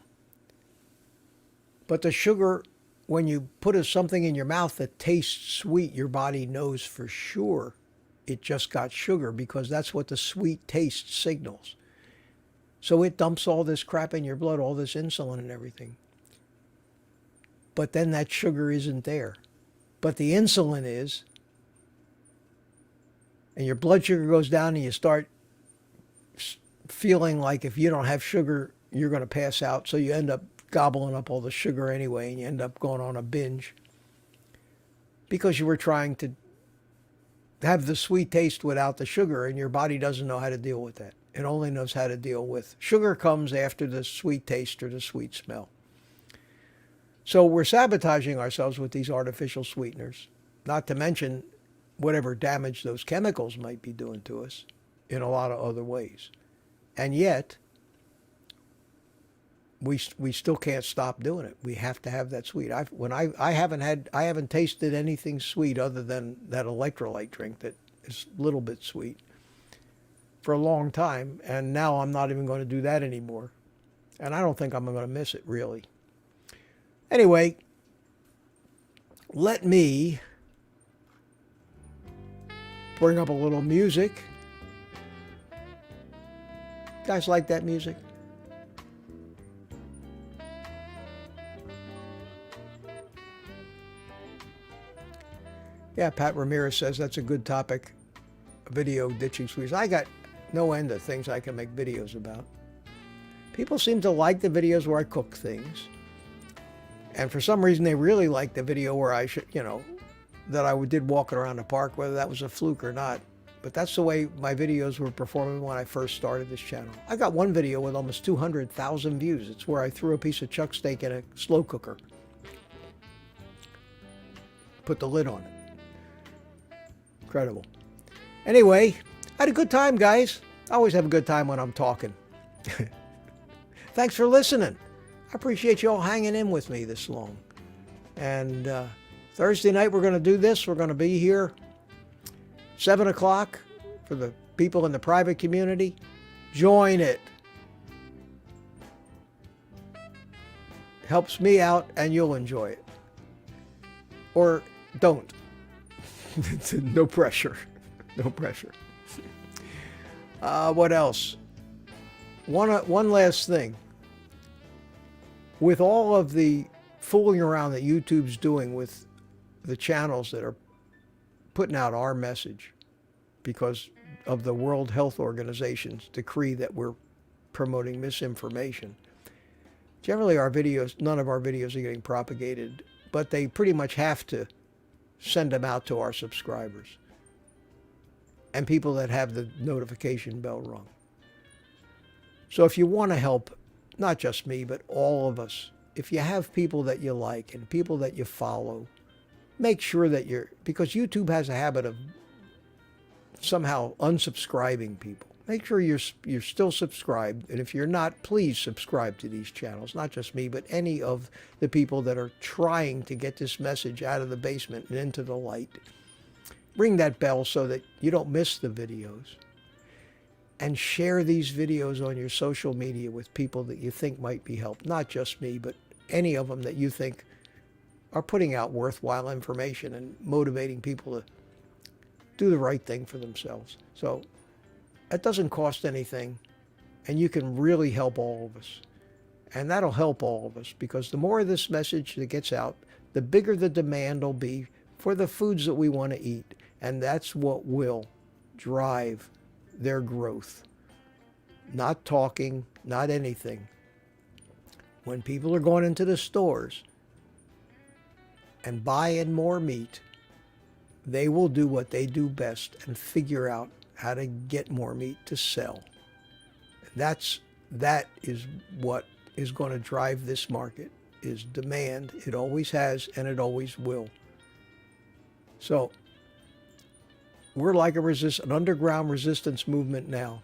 S1: But the sugar, when you put something in your mouth that tastes sweet, your body knows for sure it just got sugar, because that's what the sweet taste signals. So it dumps all this crap in your blood, all this insulin and everything. But then that sugar isn't there. But the insulin is. And your blood sugar goes down and you start feeling like if you don't have sugar, you're going to pass out. So you end up gobbling up all the sugar anyway, and you end up going on a binge. Because you were trying to have the sweet taste without the sugar, and your body doesn't know how to deal with that. It only knows how to deal with sugar. Comes after the sweet taste or the sweet smell. So we're sabotaging ourselves with these artificial sweeteners, not to mention whatever damage those chemicals might be doing to us in a lot of other ways. And yet, we still can't stop doing it. We have to have that sweet. I haven't tasted anything sweet other than that electrolyte drink that is a little bit sweet for a long time, and now I'm not even going to do that anymore. And I don't think I'm going to miss it, really. Anyway, let me bring up a little music. You guys like that music? Yeah, Pat Ramirez says that's a good topic, video ditching sweets. I got no end of things I can make videos about. People seem to like the videos where I cook things. And for some reason, they really like the video where I that I did walking around the park, whether that was a fluke or not. But that's the way my videos were performing when I first started this channel. I got one video with almost 200,000 views. It's where I threw a piece of chuck steak in a slow cooker. Put the lid on it. Incredible. Anyway, I had a good time, guys. I always have a good time when I'm talking. Thanks for listening. I appreciate you all hanging in with me this long. And Thursday night we're going to do this. We're going to be here 7 o'clock for the people in the private community. Join it. Helps me out and you'll enjoy it. Or don't. No pressure. No pressure. What else? One last thing. With all of the fooling around that YouTube's doing with the channels that are putting out our message because of the World Health Organization's decree that we're promoting misinformation, generally none of our videos are getting propagated, but they pretty much have to send them out to our subscribers and people that have the notification bell rung. So if you want to help, not just me, but all of us, if you have people that you like and people that you follow, make sure that because YouTube has a habit of somehow unsubscribing people. Make sure you're still subscribed, and if you're not, please subscribe to these channels, not just me, but any of the people that are trying to get this message out of the basement and into the light. Ring that bell so that you don't miss the videos. And share these videos on your social media with people that you think might be helped. Not just me, but any of them that you think are putting out worthwhile information and motivating people to do the right thing for themselves. So it doesn't cost anything, and you can really help all of us. And that'll help all of us, because the more of this message that gets out, the bigger the demand will be for the foods that we want to eat. And that's what will drive their growth. Not talking, not anything. When people are going into the stores and buying more meat, they will do what they do best and figure out how to get more meat to sell. That is what is going to drive this market, is demand. It always has, and it always will. So we're like an underground resistance movement now.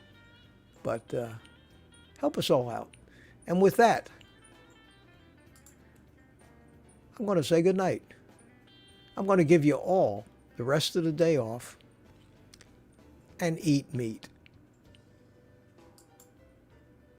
S1: But help us all out. And with that, I'm going to say good night. I'm going to give you all the rest of the day off and eat meat.